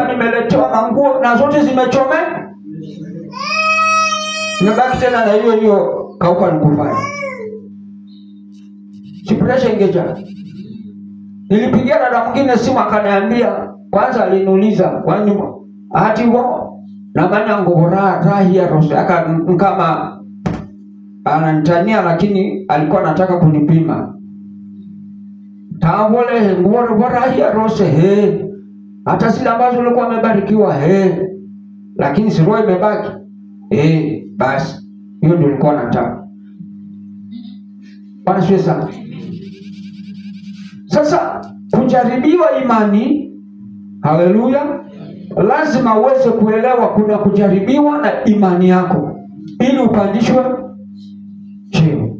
nimeletewa manguo na zote zimechome. Nimebaki tena na hiyo kauka nikufanya. Pressure ingeja. Nilipigia dada mwingine simu akaniambia, kwanza aliniuliza kwani hati wao na bana ngora rahia rose kama ananitania, lakini alikuwa anataka kunipima. Tawole ngora rahia rose hata zile ambazo ulikuwa umebarikiwa lakini si roho imebaki. Basi hiyo ndio nilikuwa nataka. Bwana siwe sana. Sasa kujaribiwa imani, haleluya, lazima uweze kuelewa kuna kujaribiwa na imani yako ili upandishwe cheo.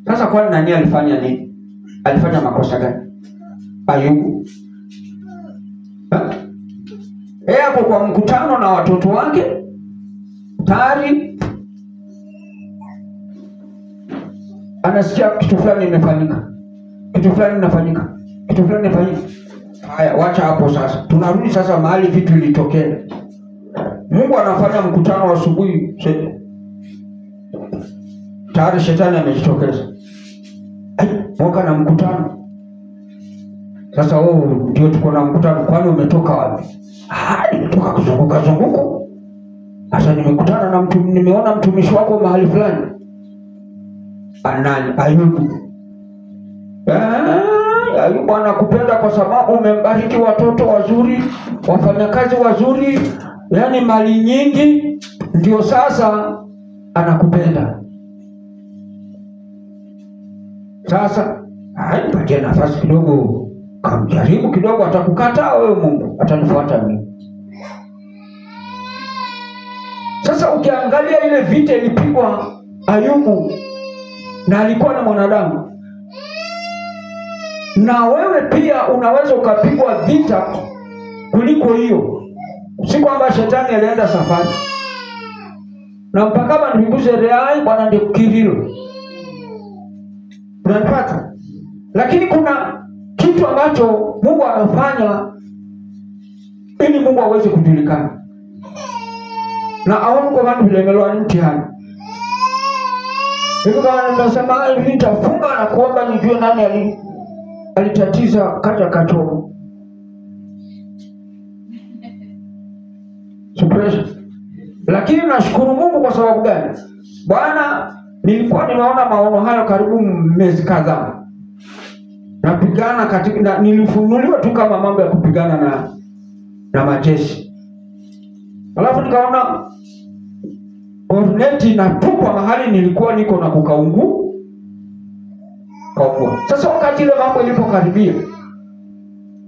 Sasa kwa nani alifanya nini? Alifanya makosa gani? Ayubu. Hapo kwa mkutano na watoto wake tayari anasikia kitu fulani imefanyika. Kitu fulani inafanyika. Kitu fulani inafanyika. Haya, wacha hapo sasa. Tunarudi sasa mahali vitu vilitokea. Mungu anafanya mkutano asubuhi. Tayari shetani amejitokeza. Mwaka na mkutano. Sasa ndio tuko na mkutano, kwani umetoka wapi? Nimetoka kuzunguka. Sasa nimekutana na mtu, nimeona mtumishi wako mahali fulani. Anani? Ayubu. Ayubu anakupenda kwa sababu umembariki watoto wazuri, wafanyakazi wazuri, yani mali nyingi, ndio sasa anakupenda. Sasa patia nafasi kidogo, kamjaribu kidogo, atakukataa wewe, Mungu atanifuata mimi. Sasa ukiangalia ile vita ilipigwa Ayubu, na alikuwa ni mwanadamu, na wewe pia unaweza ukapigwa vita kuliko hiyo. Si kwamba shetani alienda safari na mpaka kama nikuze reai bwana ndio kirilo, unanipata? Lakini kuna kitu ambacho Mungu anafanya ili Mungu aweze kujulikana, na aone kwa watu vile melwa ni mtihani. Hivyo kama nimesema hivi, nitafunga na kuomba nijue nani alitatiza kata kachoro. Suppression. Lakini nashukuru Mungu kwa sababu gani? Bwana, nilikuwa nimeona maono hayo karibu miezi kadhaa. Napigana katika nilifunuliwa tu kama mambo ya kupigana na majeshi. Alafu nikaona Gorneti inatupwa mahali nilikuwa niko na kukaungu. Sasa wakati ile mambo ilipokaribia,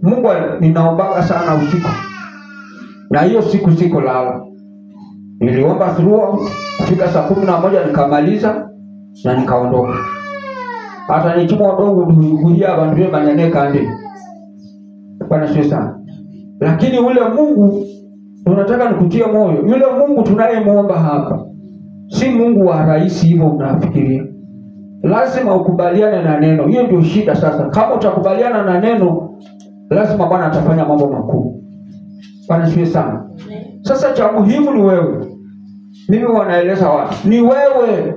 Mungu ninaomba sana usiku. Na hiyo siku siko lala. Niliomba through kufika saa 11 nikamaliza na nikaondoka. Hata nichimo dongo kuhia banduye manene kandi. Bwana sio sana. Lakini ule Mungu tunataka nikutie moyo. Yule Mungu tunayemuomba hapa si Mungu wa rahisi hivyo unafikiria. Lazima ukubaliane na neno. Hiyo ndio shida sasa. Kama utakubaliana na neno, lazima Bwana atafanya mambo makubwa. Bwana sio sana. Sasa cha muhimu ni wewe. Mimi wanaeleza watu, ni wewe.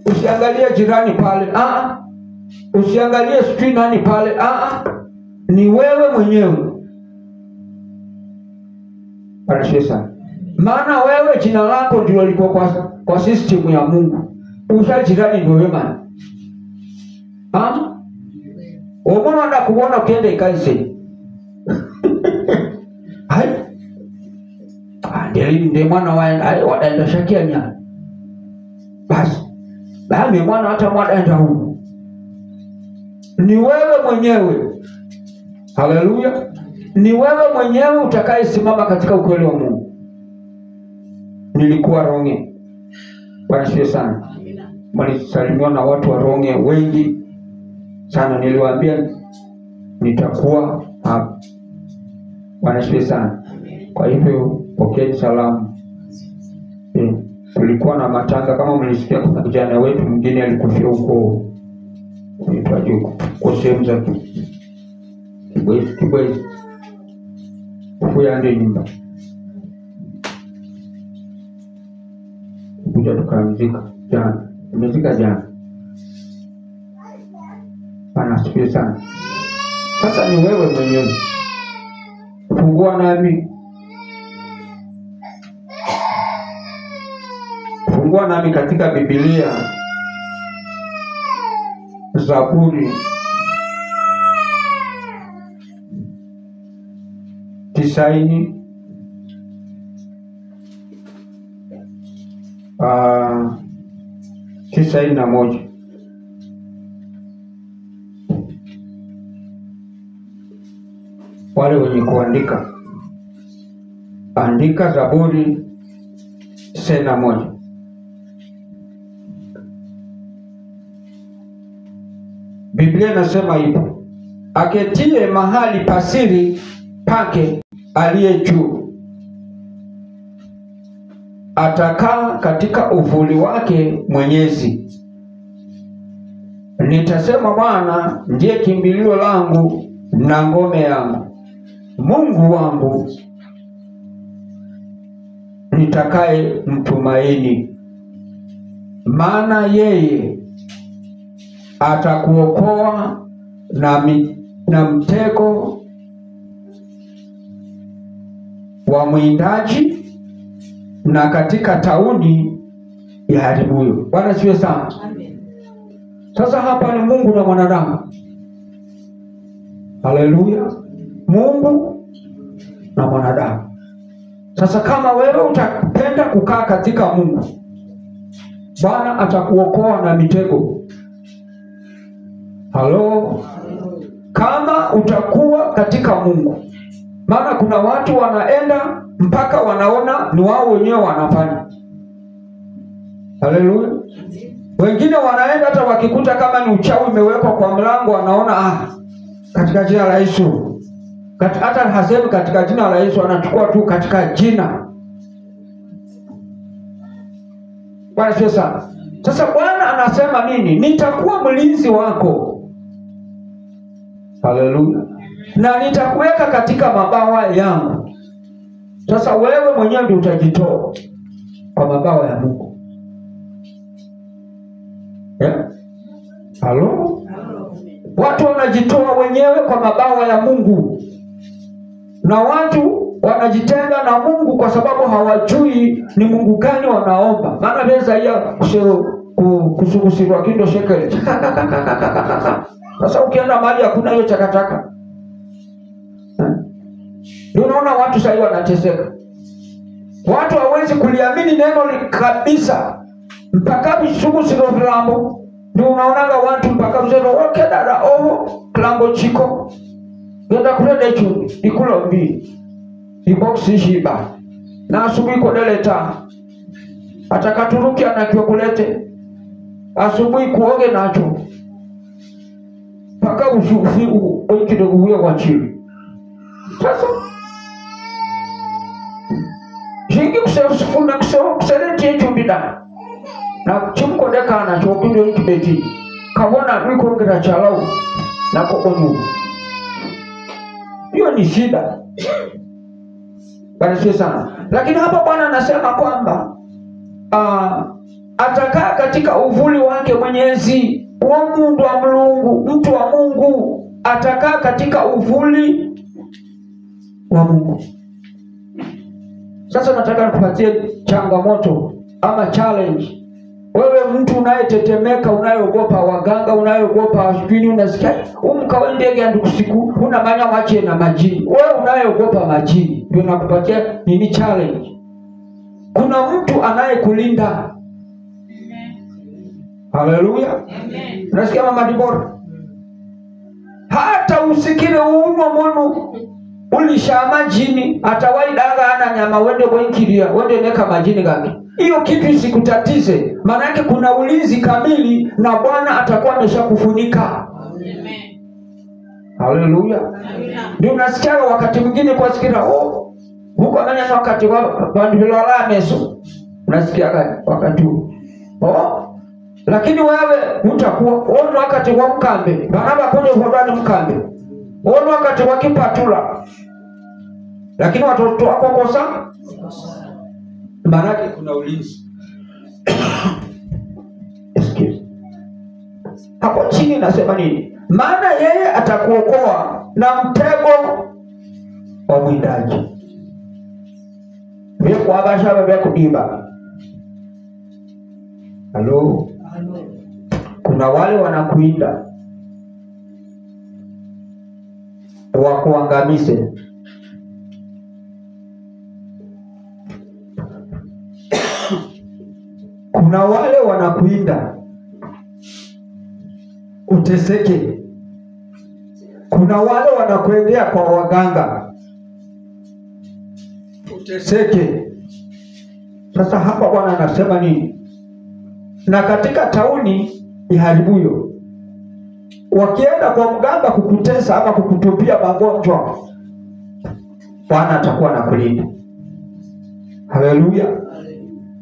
Usiangalie jirani pale. Usiangalie sijui nani pale. Ni wewe mwenyewe. Bwana sio sana. Maana wewe jina lako ndio liko kwa system ya Mungu. Usha jirani ndio wewe. Umeona anda kuona ukienda ikaise. Hai. Ndio mwana wadaenda shakia nya. Basi. Baada mwana hata mwadaenda huko. Ni wewe mwenyewe. Haleluya. Ni wewe mwenyewe utakayesimama katika ukweli wa Mungu. Nilikuwa ronge. Bwana sifiwe sana. Mlisalimiwa na watu wa ronge wengi sana. Niliwaambia nitakuwa hapa. Bwana sifiwe sana. Kwa hivyo pokeeni salamu. Tulikuwa na matanga, kama mlisikia kuna kijana wetu mwingine alikufia huko nitwaje huko kwa sehemu za Kibwezi. kuyande nyumba. Kuja tukamzika jana. Tumezika jana. Anasikia sana. Sasa ni wewe mwenyewe. Fungua nami. Fungua nami katika Biblia. Zaburi 91. Wale wenye kuandika, andika Zaburi 91. Biblia inasema hivi: aketie mahali pasiri pake aliye juu, atakaa katika uvuli wake Mwenyezi. Nitasema Bwana ndiye kimbilio langu na ngome yangu, Mungu wangu nitakaye mtumaini. Maana yeye atakuokoa na mtego wa mwindaji na katika tauni ya haribuyo. Bwana siwe sana. Amen. Sasa hapa ni Mungu na mwanadamu. Haleluya. Mungu na mwanadamu. Sasa kama wewe utapenda kukaa katika Mungu, Bwana atakuokoa na mitego. Halo. Kama utakuwa katika Mungu. Maana kuna watu wanaenda mpaka wanaona ni wao wenyewe wanafanya. Haleluya. Wengine wanaenda hata wakikuta kama ni uchawi umewekwa kwa mlango, wanaona katika jina la Yesu. Hata hasemi katika jina la Yesu, anachukua tu katika jina. Bwana sio sana. Sasa Bwana anasema nini? Nitakuwa mlinzi wako. Haleluya. Na nitakuweka katika mabawa yangu. Sasa wewe mwenyewe ndio utajitoa kwa mabawa ya Mungu. Halo? Watu wanajitoa wenyewe kwa mabawa ya Mungu. Na watu wanajitenga na Mungu kwa sababu hawajui ni Mungu gani wanaomba. Maana beza ya kusukusirwa kindo shekeli. Sasa ukienda mahali hakuna hiyo chakataka. Ndio unaona watu sasa wanateseka. Watu hawezi kuliamini neno kabisa. Mpaka bisukusirwa vilambo. Ndio unaona watu mpaka mzero dada klambo chiko. Yenda kulede chuni, ikulo mbi. Iboksi shiba. Na asubuhi kodeleta. Atakaturuki anakiwa kulete. Asubuhi kuoge nacho. Paka usufi kidogo huyo kwa chini. Sasa jingi kusefuna kuseleti chumbida. Na chumko deka anacho kindo ikibeti. Kawona wiko ngira chalao na kokonu. Hiyo ni shida. Bwana sana. Lakini hapa Bwana anasema kwamba atakaa katika uvuli wake Mwenyezi. Wa Mungu wa Mungu, mtu wa Mungu atakaa katika uvuli wa Mungu. Sasa nataka nikupatie changamoto ama challenge. Wewe mtu unayetetemeka, unayeogopa waganga, unayeogopa hospitali, unasikia umkawendege andu kusiku, unamanya wache na majini. Wewe unayeogopa majini, ndio nakupatia nini challenge. Kuna mtu anayekulinda. Haleluya. Amen. Unasikia mama Dibora? Hata usikire uunwa mono ulishama jini, atawai daga ana nyama wende wenkiria, wende neka majini gani. Hiyo kitu isikutatize, maana yake kuna ulinzi kamili na Bwana atakuwa ameshakufunika. Amen. Haleluya. Ndio unasikia wakati mwingine kwa sikira huko ananya wakati wa bandilola meso. Unasikia wakati huo. Lakini wewe utakuwa ono wakati wa mkambe, baraba kwenye hodani mkambe. Ono wakati wa kipatula. lakini watoto wako kosa, maana kuna ulinzi. Excuse. Hapo chini nasema nini? Maana yeye atakuokoa na mtego wa mwindaji. Vile kwa basha vya kudiba. Halo. Kuna wale wanakuinda wakuangamize. Kuna wale wanakuinda uteseke. Kuna wale wanakuendea kwa waganga uteseke. Sasa hapa Bwana anasema nini? Na katika tauni iharibuyo, wakienda kwa mganga kukutesa ama kukutupia magonjwa, Bwana atakuwa anakulinda. Haleluya.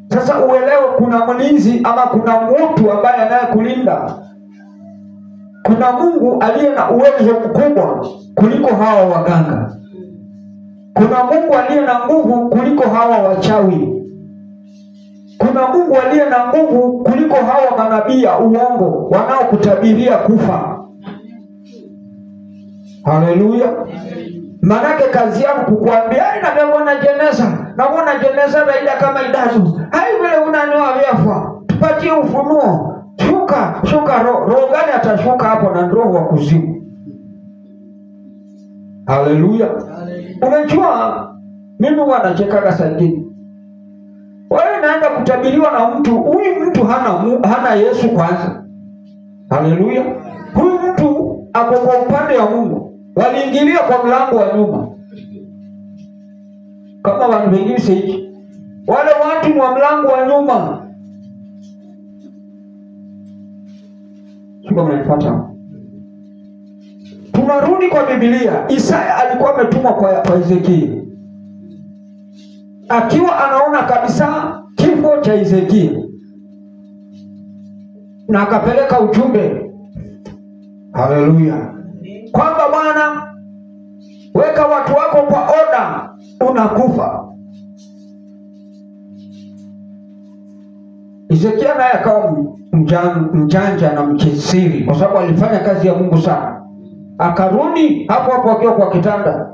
Sasa uelewe kuna mlinzi ama kuna mtu ambaye anayekulinda. Kuna Mungu aliye na uwezo mkubwa kuliko hawa waganga. Kuna Mungu aliye na nguvu kuliko hawa wachawi. Kuna Mungu aliye na nguvu kuliko hawa manabii ya uongo wanaokutabiria kufa. Haleluya. Manake kazi yangu kukuambia ina naona jeneza raida kama idadu. Hai vile unanioa vyafa. Tupatie ufunuo. Shuka roho gani atashuka hapo na roho wa kuzimu. Haleluya. Unajua mimi wanacheka sajini. Wewe naenda kutabiriwa na mtu, huyu mtu hana Yesu kwanza. Haleluya. Huyu mtu ako kwa upande wa Mungu. Waliingilia kwa mlango wa nyuma. Kama watu wengine sisi. Wale watu ni wa mlango wa nyuma. Sio mnapata. Tunarudi kwa Biblia. Isaya alikuwa ametumwa kwa Ezekia. Akiwa anaona kabisa kifo cha Ezekia. Na akapeleka ujumbe. Haleluya. Kwamba Bwana, weka watu wako kwa oda, unakufa. Ezekia naye akawa mjanja na mchesiri, kwa sababu alifanya kazi ya Mungu sana. Akarudi hapo akiwa kwa kitanda.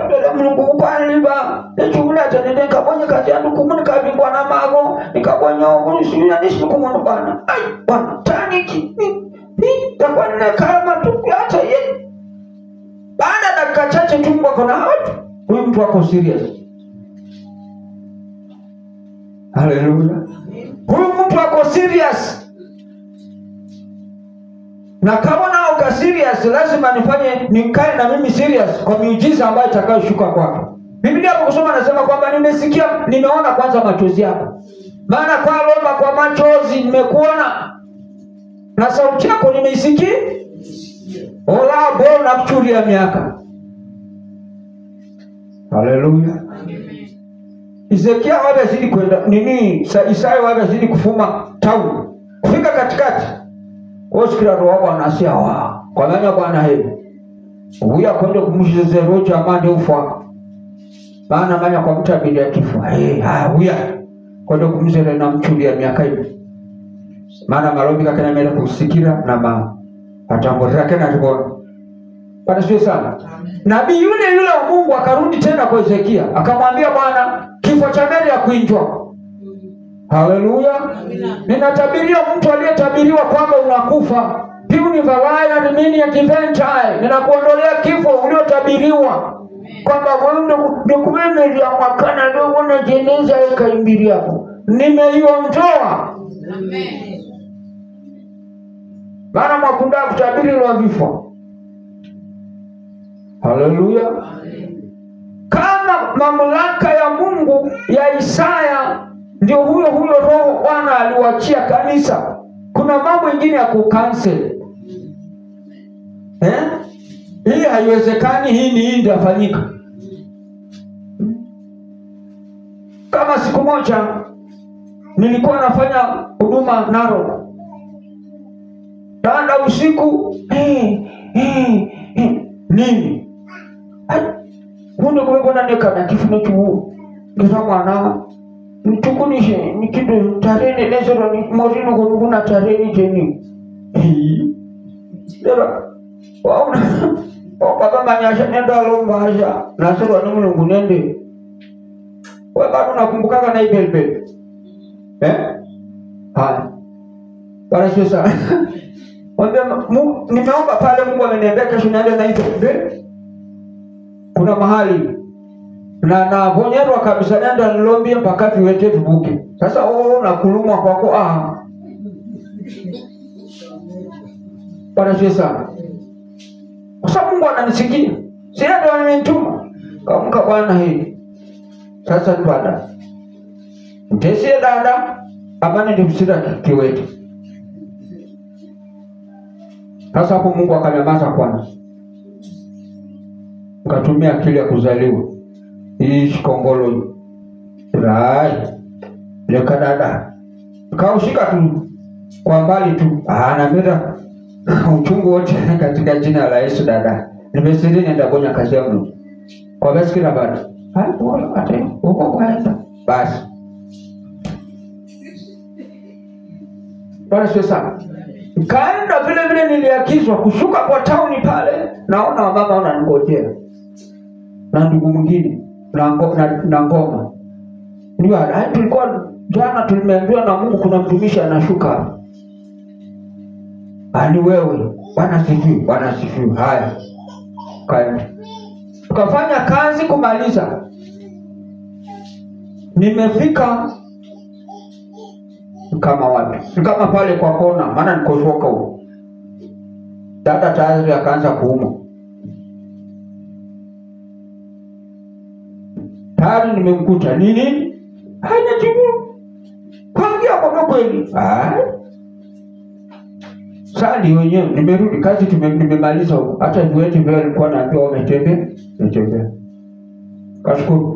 Ndio Mungu ukaniba. Nechumula tena nikabonye kazi yangu kumuni kabingwa na mago, nikabonye ugunishuya nishikumunu bana. Bwana taniki. Takuwa nina kama tu hata yeye. Baada dakika chache tu mbako na watu. Huyu mtu wako serious. Haleluya. Huyu mtu wako serious. Na kama nao ka serious, lazima nikae na mimi serious kwa miujiza ambayo itakayoshuka kwako. Biblia hapo kusoma nasema kwamba nimeona kwanza machozi yako. Maana kwa lomba kwa machozi nimekuona. Na sauti yako nimeisikia. Ola bona kuchuria miaka. Haleluya. Ezekia wazidi kwenda Isaya wazidi kufuma tauni. Kufika katikati. Osikira roho anasia kwa nani Bwana hebu. Huya kwenda kumshize roho amande ufa. Maana manya kwa mtabili ya kifo. Huya kwenda kumzele na mchulia miaka hivi. Maana malombi kakena mele kusikira na atangorera kena tibona. Bwana sio sana. Nabii yule wa Mungu akarudi tena kwa Ezekia. Akamwambia Bwana, kifo cha Meri ya kuinjwa. Haleluya. Ninatabiria mtu aliyetabiriwa kwamba unakufa. Piu ni valaya rimini ya kiventai. Ninakuondolea kifo uliotabiriwa. Kwamba ndio kumeme ya mwakana ndio uone jeneza eka imbiri hapo. Nimeiondoa. Amen. Maana mwakunda kutabiri wa vifo. Haleluya. Kama mamlaka ya Mungu ya Isaya ndio huyo roho Bwana aliwaachia kanisa. Kuna mambo mengine ya kucancel. Hii haiwezekani, hii ndio afanyika. Kama siku moja nilikuwa nafanya huduma Narok. Baada usiku nini? Kunde kubona nekana kifuno chuo. Ngira mwana nitukunishe nikido tarene lezero ni morino kuna tarene jeni. Dera wauna wakaba manyasha nenda lombaja nasoro ni Mungu nende. Wewe bado unakumbuka na ibelbel. Haya. Bwana sasa. Nimeomba pale Mungu ameniambia kesho niende na ibelbel. Kuna mahali na bonyerwa kabisa nenda nilombie mpaka viwete vibuke. Sasa na kulumwa kwako Bwana sasa. Kwa sababu Mungu ananisikia. Sina ndio amenituma. Kaamka Bwana hii. Sasa twada. Mtesie dada amani ndimsira kiwete. Sasa hapo Mungu akanyamaza kwanza. Katumia akili ya kuzaliwa. Hii shikongolo. Rai. Leka dada. Kaushika tu kwa mbali tu. Anamira uchungu wote katika jina la Yesu dada. Nimesiri nenda bonya kazi yangu. Kwa basi kila bado. Wala ate uko kwaenda. Basi. Bwana sasa. Kaenda vile vile niliakizwa kushuka kwa tauni pale. Naona wamama wananingojea. Na ndugu mwingine na ngoma. Ndio tulikuwa jana tulimeambiwa na Mungu kuna mtumishi anashuka. Ani wewe Bwana sifiwe. Haya. Kaenda. Tukafanya kazi kumaliza. Nimefika kama wapi? Kama pale kwa kona, maana nikoshoka huko. Dada tayari akaanza kuuma. Tayari nimemkuta nini? Haina jibu. Kwangia kwa kweli. Sali wenyewe nimerudi kazi nimemaliza huko. Hata viwete vile nilikuwa naambiwa wametembea.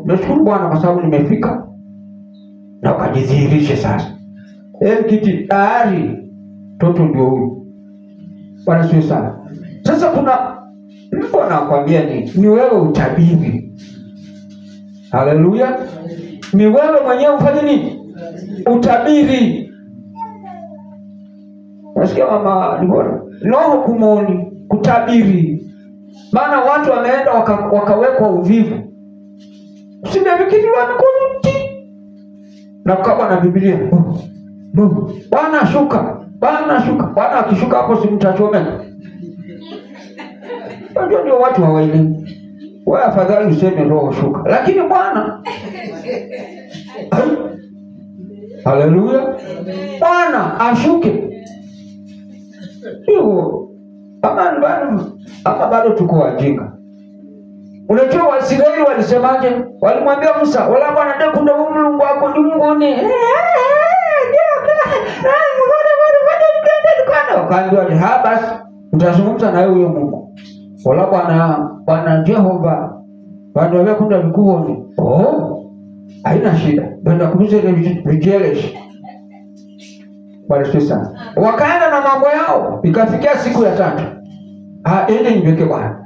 Nashukuru Bwana kwa sababu nimefika. Na ukajidhihirishe sasa. Kiti tayari toto ndio huyu. Bwana sio sana. Sasa niko nakwambia ni wewe utabiri. Haleluya. Ni wewe mwenyewe ufanye nini? Utabiri. Nasikia mama Libora. Roho kumoni kutabiri. Maana watu wameenda wakawekwa uvivu. Usidevikiri wa mikono. Na kama na Biblia. Bwana shuka. Bwana akishuka hapo si mtachomeka. Ndio watu hawaelewi. Wewe afadhali useme roho shuka. Lakini Bwana Haleluya. Bwana ashuke. Hiyo bado tuko wajinga. Unajua Waisraeli walisemaje? Walimwambia Musa, "Wala Bwana ndiye kunda Mungu wako ni Mungu." Akaambiwa basi mtazungumza na huyo Mungu. Wala Bwana Jehova bado wewe kunda mkuoni. Haina shida. Bwana kuuze ile vijeleshi. Bwana sasa. Wakaenda na mambo yao. Ikafikia siku ya 3. Ende niweke Bwana.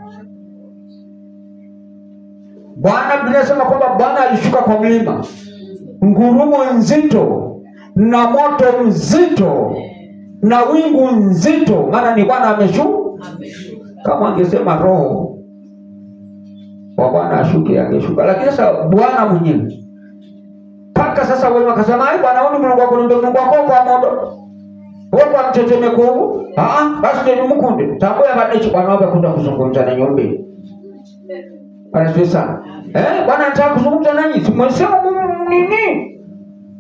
Bwana binasema kwamba Bwana alishuka kwa mlima. Ngurumo nzito na moto mzito na wingu nzito, maana ni Bwana ameshuka. Kama angesema roho wa Bwana ashuke angeshuka, lakini sasa Bwana mwenyewe. Paka sasa wao wakasema, Bwana huyu Mungu wako ndio Mungu wako kwa moto. Wewe kwa mtetemeko huu, basi ndio mkunde. Tamboya baadaye Bwana wako kwenda kuzungumza na nyombe. Bwana sasa. Bwana anataka kuzungumza nanyi. Tumesema nini?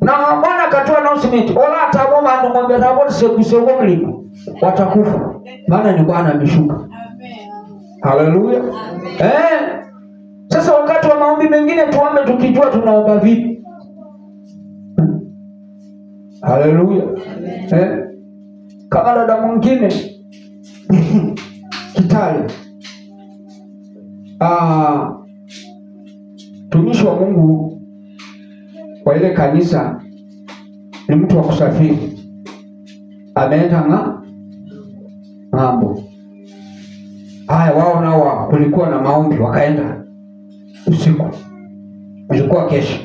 Na Bwana akatoa announcement. Ola ataboma ndo ngombe hapo sikusewa mlima. Watakufa. Maana ni Bwana ameshuka. Amen. Haleluya. Amen. Sasa wakati wa maombi mengine tuombe tukijua tunaomba vipi. Haleluya. Kama dada mwingine Kitale. Tumishi wa Mungu kwa ile kanisa ni mtu wa kusafiri. Ameenda ng'ambo. Haya wao nao kulikuwa na maombi wakaenda. usiku. Ilikuwa kesho.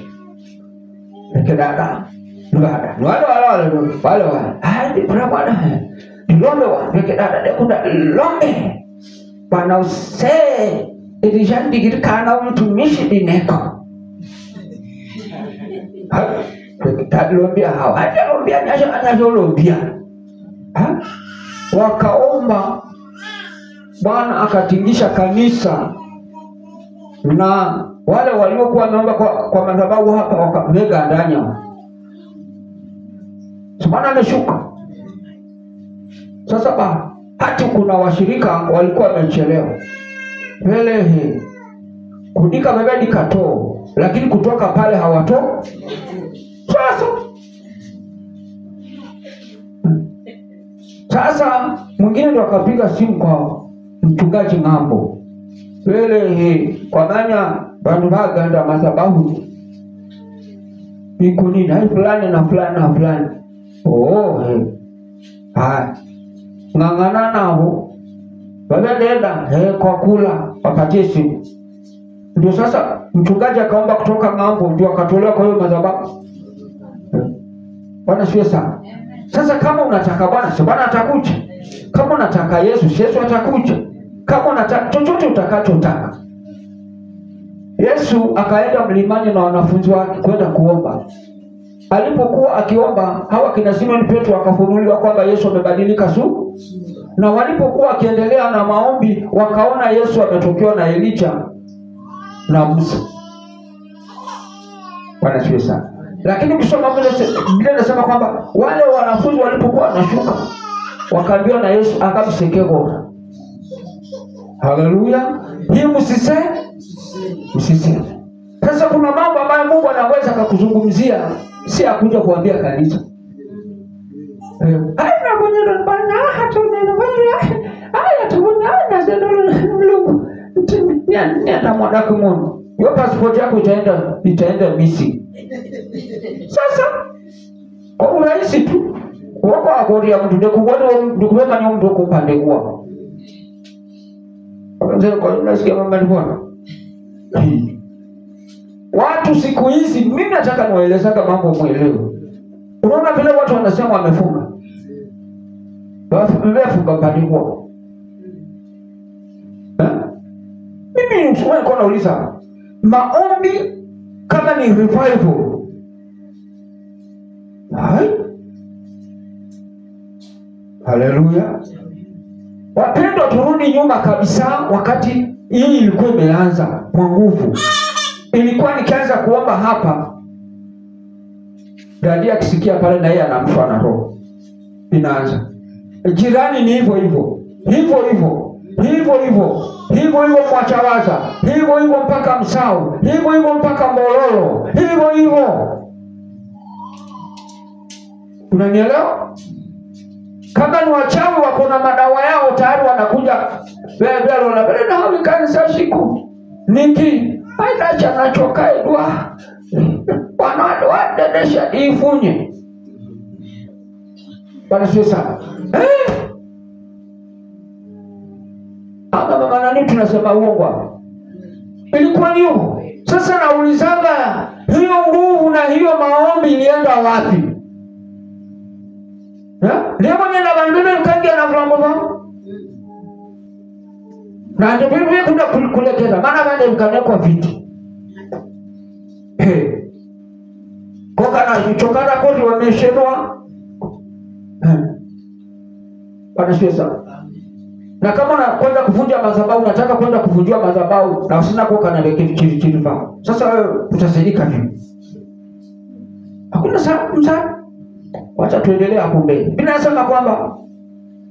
Dada ngada wale hadi bwana lombe wa dada dekunda lombe bana use ilijandi girikana mtumishi dineko lombia hawa hadi lombia nyasho lombia wakaomba. Bwana akatingisha kanisa, na wale waliokuwa wameomba kwa madhabahu hapa wakamega ndanya. Bwana ameshuka. Sasa hata kuna washirika walikuwa wamechelewa. Wele kudika mabadi kato, lakini kutoka pale hawato. Sasa mwingine ndo akapiga simu kwa mchungaji ng'ambo. Wele kwa nanya bandu baganda madhabahu iko nini hai fulani na fulani na fulani. Ngangana nao wanaenda kwa kula wapatie simu. Ndio sasa mchungaji akaomba kutoka ng'ambo, ndio akatolewa kwa hiyo madhabahu. Bwana siwe sana. Sasa kama unataka Bwana, si Bwana atakuja. Kama unataka Yesu atakuja. Kama unataka chochote utakachotaka. Yesu akaenda mlimani na wanafunzi wake kwenda kuomba. Alipokuwa akiomba, hawa kina Simon Petro akafunuliwa kwamba Yesu amebadilika na walipokuwa akiendelea na maombi, wakaona Yesu ametokewa na Elijah na Musa. Bwana siwe sana. Lakini ukisoma Biblia inasema kwamba wale wanafunzi walipokuwa wanashuka, wakaambiwa na Yesu akamsekego. Haleluya. Hii msiseme. Sasa kuna mambo ambayo Mungu anaweza kukuzungumzia, si akuja kuambia kanisa. Haina bonyero bana hata neno bana. Haya tubona na Mungu. Na mwanako Mungu. Yo passport yako itaenda missing. Sasa kwa urahisi tu wako akoria mtu ndikuweka ni mtu kupande kwa. Kwa nasikia mama alipona. Watu siku hizi mimi nataka niwaelezaka mambo muelewe. Unaona vile watu wanasema wamefunga. Wamefunga pande kwa. Mimi niko nauliza maombi kama ni revival. Haleluya. Wapendwa, turudi nyuma kabisa wakati hii ilikuwa imeanza kwa nguvu. Ilikuwa nikianza kuomba hapa, dadi akisikia pale na yeye anamshwa na roho. Inaanza. Jirani ni hivyo Mwachawaza, hivyo mpaka Msau, hivyo mpaka Mbololo, hivyo. Unanielewa? Kama ni wachawi wako na madawa yao tayari wanakuja bebe wanabele na hali kanisa siku. Niki aidha anachoka idwa. Wanadedesha ifunye. Bwana sasa. Hapa mama nani tunasema uongo hapa. Ilikuwa hiyo. Sasa naulizanga hiyo nguvu na hiyo maombi ilienda wapi? Leo mwenye na bandele kangia na vlambo. Na ndio bibi kuna kulekeza maana bande mkanekwa viti. Koka na chokana koti wameshenwa. Bwana sasa. Na kama unakwenda kuvunja madhabahu, unataka kwenda kuvunjia madhabahu na usina koka na chini pao. Sasa wewe utasaidika vipi? Hakuna msaada. Wacha tuendelee hapo mbele. Biblia inasema kwamba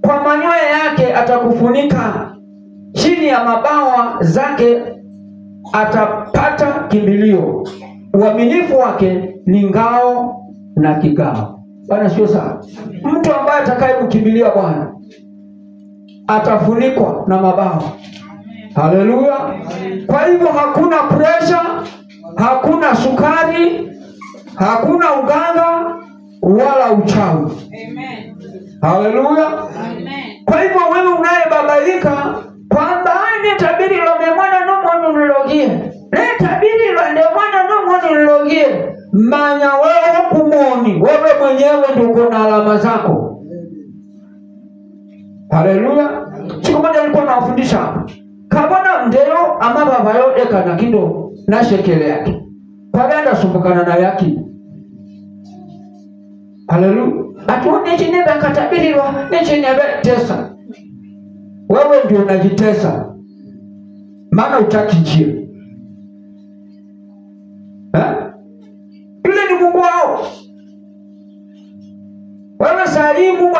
kwa manyoya yake atakufunika, chini ya mabawa zake atapata kimbilio. Uaminifu wake ni ngao na kigao. Bwana sio sana. Mtu ambaye atakayemkimbilia Bwana atafunikwa na mabawa. Haleluya. Kwa hivyo hakuna pressure, hakuna sukari, hakuna uganga wala uchawi. Amen. Haleluya. Amen. Kwa hivyo wewe unayebabaika kwamba ni tabiri lo memwana no mwanologia. Netabirilwa ndio mwana nomoni nilogie. Manya wewe kumoni. Wewe mwenyewe ndio uko na alama zako. Haleluya. Siku moja nilikuwa nawafundisha hapa. Kabona ndeo ama baba yo eka na kindo na shekele yake. Kwa ganda sumbukana na yaki. Haleluya. Atuone chine bakatabirilwa, nechine tesa. Wewe ndio unajitesa. Maana utaki njia. Yule ni Mungu wao. Wewe saa hii Mungu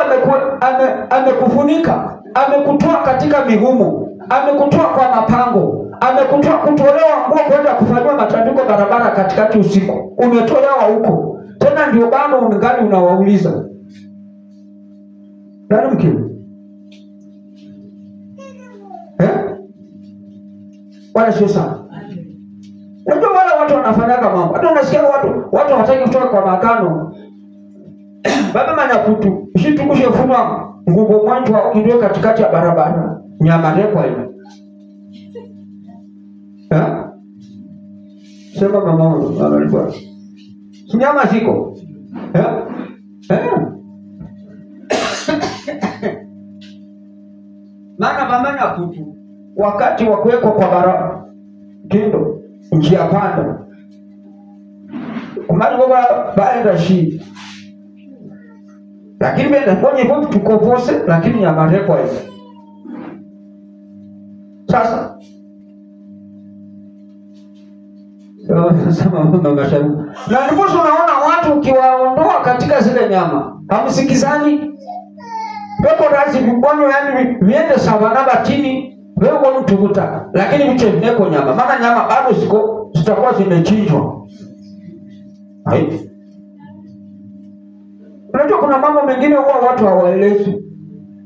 amekufunika, amekutoa katika migumu, amekutoa kwa mapango, amekutoa kutolewa nguo kwenda kufanywa matandiko barabara katikati usiku. Umetolewa huko. Tena ndio bado ungali unawauliza. Nani mkeo? Wala sio sana. Unajua wale watu wanafanyaga mambo. Hata unasikia watu hawataki kutoka kwa makano. Baba manya kutu, usitukushe funwa nguvu mwanzo au kidogo katikati ya barabara. Nyama rekwa hiyo. Sema mama wangu, alikuwa. Nyama ziko. Maana mama manya kutu wakati wa kuwekwa kwa barabara. Kindo njia panda. Kumali baba baenda shi. Lakini benda kwenye hivyo tukopose lakini nyama rekwa hiyo. Sasa sema mama shabu. Na ndipo unaona watu ukiwaondoa katika zile nyama, hamsikizani. Beko razi vibonyo yani viende sawa na batini. Wewe kwa mtukuta, lakini viche vineko nyama. Maana nyama bado zitakuwa zimechinjwa. Hai. Unajua kuna mambo mengine huwa watu hawaelezi.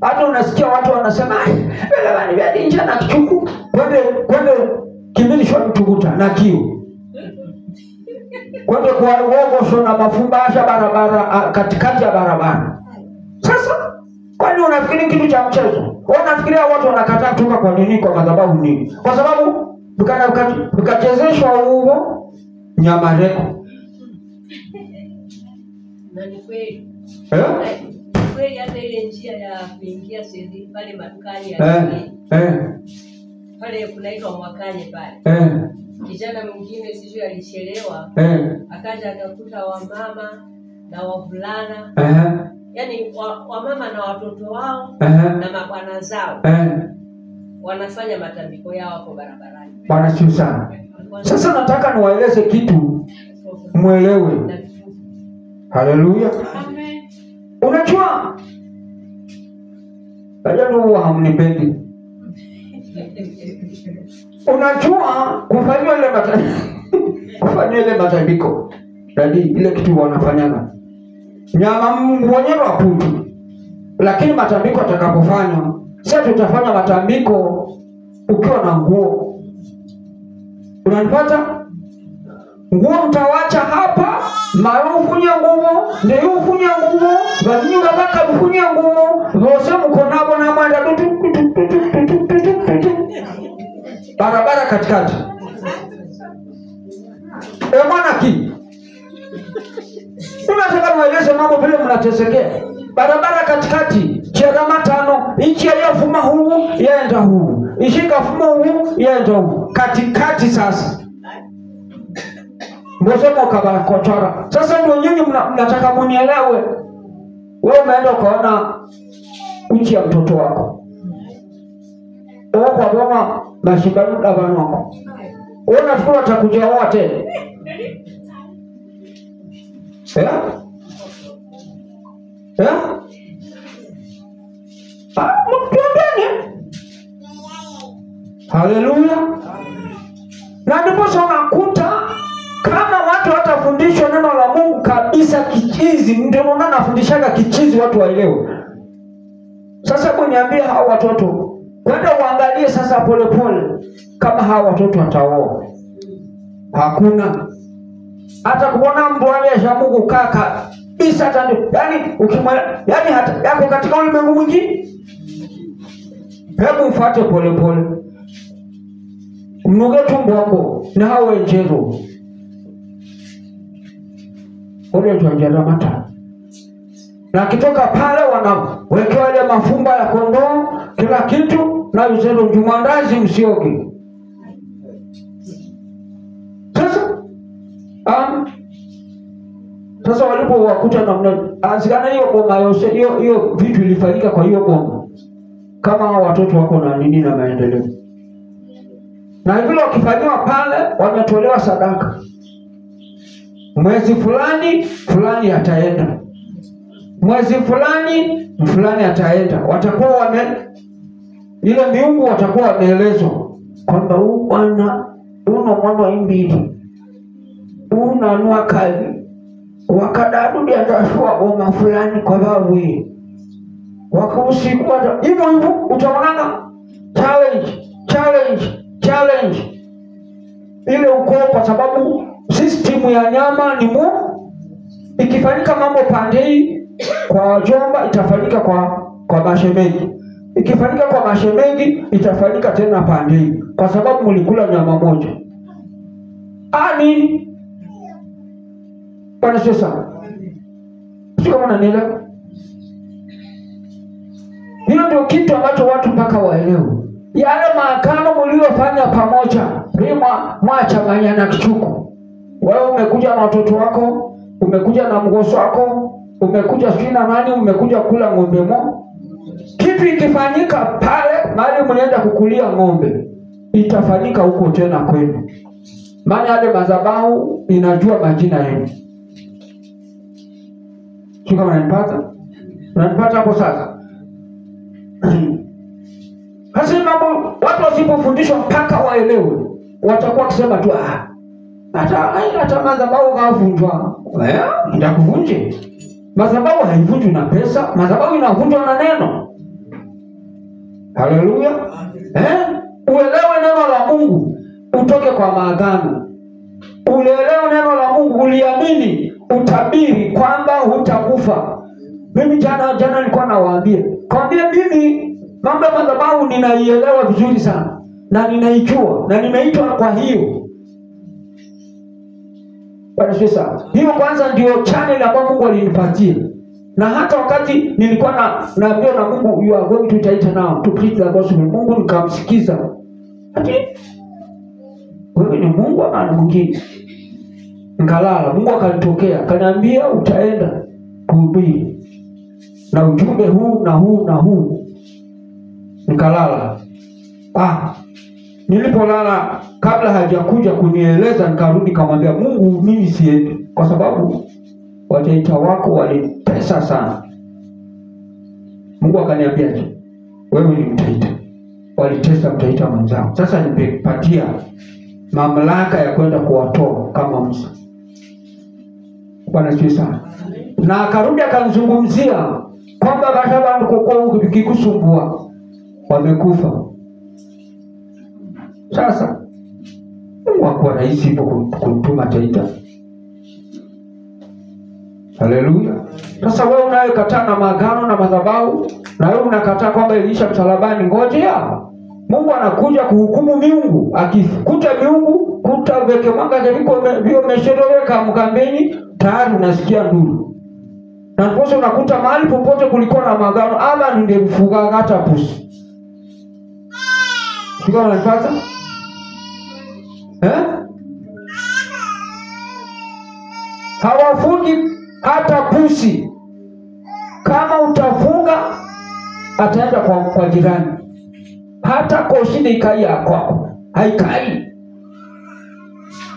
Hata unasikia watu wanasema, "Wala bani vya dinja na kichuku, kwende kimini shwa mtukuta na kiu." Kwende kwa uongo na mafumbasha barabara katikati ya barabara. Sasa kwani unafikiri kitu cha mchezo? Unafikiria watu wanakataa kutoka kwa nini, kwa madhabahu nini? Kwa sababu ukachezeshwa huo nyama reko. Na ni kweli. Kweli hata ile njia ya kuingia sisi pale madukani ya pale kunaitwa Mwakanye pale. Kijana mwingine sijui alishelewa. Akaja akakuta wamama na wavulana. Yaani wamama na watoto wao na mabwana zao wanafanya matambiko yao hapo barabarani. Bwana siu sana. Sasa nataka niwaeleze kitu muelewe. Haleluya. Amen. Unajua ndio hamnipendi. Unajua kufanywa ile matambiko. Dadi ile kitu wanafanyana. Nyama mwenyewe aputu. Lakini matambiko atakapofanywa, sasa tutafanya matambiko ukiwa na nguo. Unanipata? Nguo mtawacha hapa, marufunya nguo, ndio ufunya nguo, banyu babaka bufunya nguo, wose mkonabo na mwanda barabara katikati. Mwana ki unataka mueleze mambo vile mnatesekea. Barabara katikati, cherama 5, ichi yafuma huu, yaenda huu. Ishika fuma huu, yaenda huu. Katikati sasa. Mbosemo kabala kochora. Sasa ndio nyinyi mnataka munielewe. Wewe umeenda ukaona uchi ya mtoto wako. Wewe kwa boma mashindano na bwana wako. Wewe unafikiri atakuja wote? Mtuendeni. Haleluya. Na ndipo unakuta kama watu watafundishwa neno la Mungu kabisa kichizi, ndio maana nafundishaga kichizi watu waelewe. Sasa kuniambia hao watoto, kwenda uangalie sasa polepole kama hao watoto wataoa. Hakuna. Hata kuona mtu aliyesha Mungu kaka isa tani, yani ukimwona yani hata yako katika ulimwengu mwingine. Hebu mfuate polepole. mnuge tumbombo na hawe njero ule njera mata. Na kitoka pale wanawekewa ile mafumba ya kondoo kila kitu na uzero Jumandazi msioge. Sasa walipowakuta namna azikana hiyo boma yose hiyo vitu ilifanyika kwa hiyo boma. Kama watoto wako na nini na maendeleo. Na hivyo wakifanywa pale wametolewa sadaka. Mwezi fulani ataenda. Mwezi fulani ataenda. Watakuwa ile miungu watakuwa wameelezwa kwamba huu bwana una mwana imbili. Una nua kali. Wakadadu dia ndashua boma fulani kwa bawe. Wakamusiku hivyo utaonana challenge ile ukoo, kwa sababu system ya nyama ni ikifanyika mambo pandei kwa wajomba itafanyika kwa mashemeji, ikifanyika kwa mashemeji itafanyika tena pandei, kwa sababu mlikula nyama moja. Nini bwana sasa sio kama nanielewa. Hiyo ndio kitu ambacho watu mpaka waelewe. Yale maagano mliofanya pamoja, mwachanganya na kichuku. Wewe umekuja na watoto wako, umekuja na mgoso wako, umekuja sina nani, umekuja kula ng'ombe Kitu ikifanyika pale mahali mnaenda kukulia ng'ombe, itafanyika huko tena kwenu. Maana yale madhabahu inajua majina yenu. Sio kama unanipata hapo sasa. Hasa mambo watu wasipofundishwa mpaka waelewe, watakuwa kusema tu hata madhabahu kavunjwa. Ndakuvunje. Madhabahu haivunjwi na pesa, madhabahu inavunjwa na neno. Haleluya. Uelewe neno la Mungu, utoke kwa maagano. Uelewe neno la Mungu, uliamini, utabiri kwamba hutakufa. Mimi jana nilikuwa nawaambia, mimi mambo ya madhabahu ninaielewa vizuri sana na ninaijua na nimeitwa kwa hiyo. Bwana sasa, hiyo kwanza ndio channel ambayo Mungu alinipatia. Na hata wakati nilikuwa naambiwa na Mungu, you are going to Taita now to preach the gospel, Mungu nikamsikiza. Ati wewe ni Mungu ama mwingine? Ngalala, Mungu akanitokea, akaniambia utaenda kuhubiri na ujumbe huu na huu na huu. Nikalala. Nilipolala, kabla hajakuja kunieleza, nikarudi kamwambia Mungu, mimi siendi kwa sababu Wataita wako walitesa sana. Mungu akaniambia, wewe ni Mtaita, walitesa Mtaita mwenzao. Sasa nimepatia mamlaka ya kwenda kuwatoa kama Musa. Bwana Yesu sana. Na akarudi akanizungumzia kwamba bashaba ndiko kikusumbua wamekufa. Sasa Mungu hakuwa rahisi kumtuma Taita. Haleluya. Sasa wewe unayekataa na maagano na madhabahu, na wewe unakataa kwamba Elisha msalabani, ngojea. Mungu anakuja kuhukumu miungu. Akikuta miungu, kuta weke mwanga vio mesheroweka mkambeni, tayari unasikia nduru. Na ndipo unakuta mahali popote kulikuwa na maagano, ama ningemfuga hata pusi. Sio unanipata? Hawafungi hata pusi. Kama utafunga, ataenda kwa jirani. Hata koshini ikai kwako, haikai.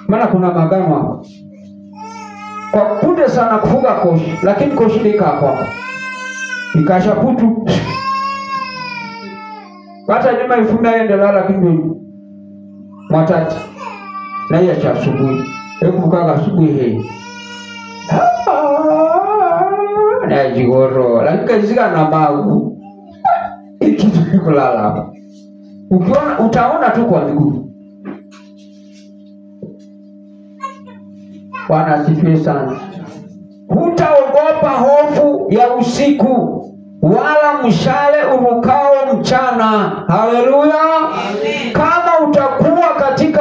Maana kuna maagano hapo. Kwa kunde sana kufunga koshi, lakini koshini ikai kwako, ikasha putu. Hata nima ifunda endelea, lakini mwatati na ya cha asubuhi. Hebu kaka asubuhi na jigoro, lakini kazika na magu ikitu kulala. Ukiona utaona tu kwa miguu. Bwana asifiwe sana. Hutaogopa hofu ya usiku, wala mshale urukao mchana. Haleluya. Kama utakuwa katika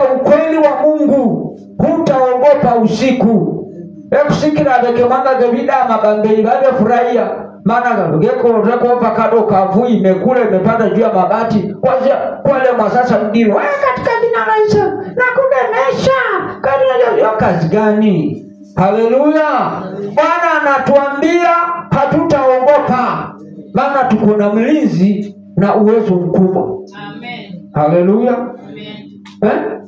hutaogopa usiku. Ekusikira beke mwanga gebida mabambei babe furahia. Maana geko reko avocado kavu imekula imepanda juu ya mabati. Kwale mwasasa mdilo. Katika jina la Yesu nakugemesha. Kadri kazi gani? Haleluya. Bwana anatuambia hatutaogopa. Maana tuko na mlinzi na uwezo mkubwa. Amen. Haleluya. Amen.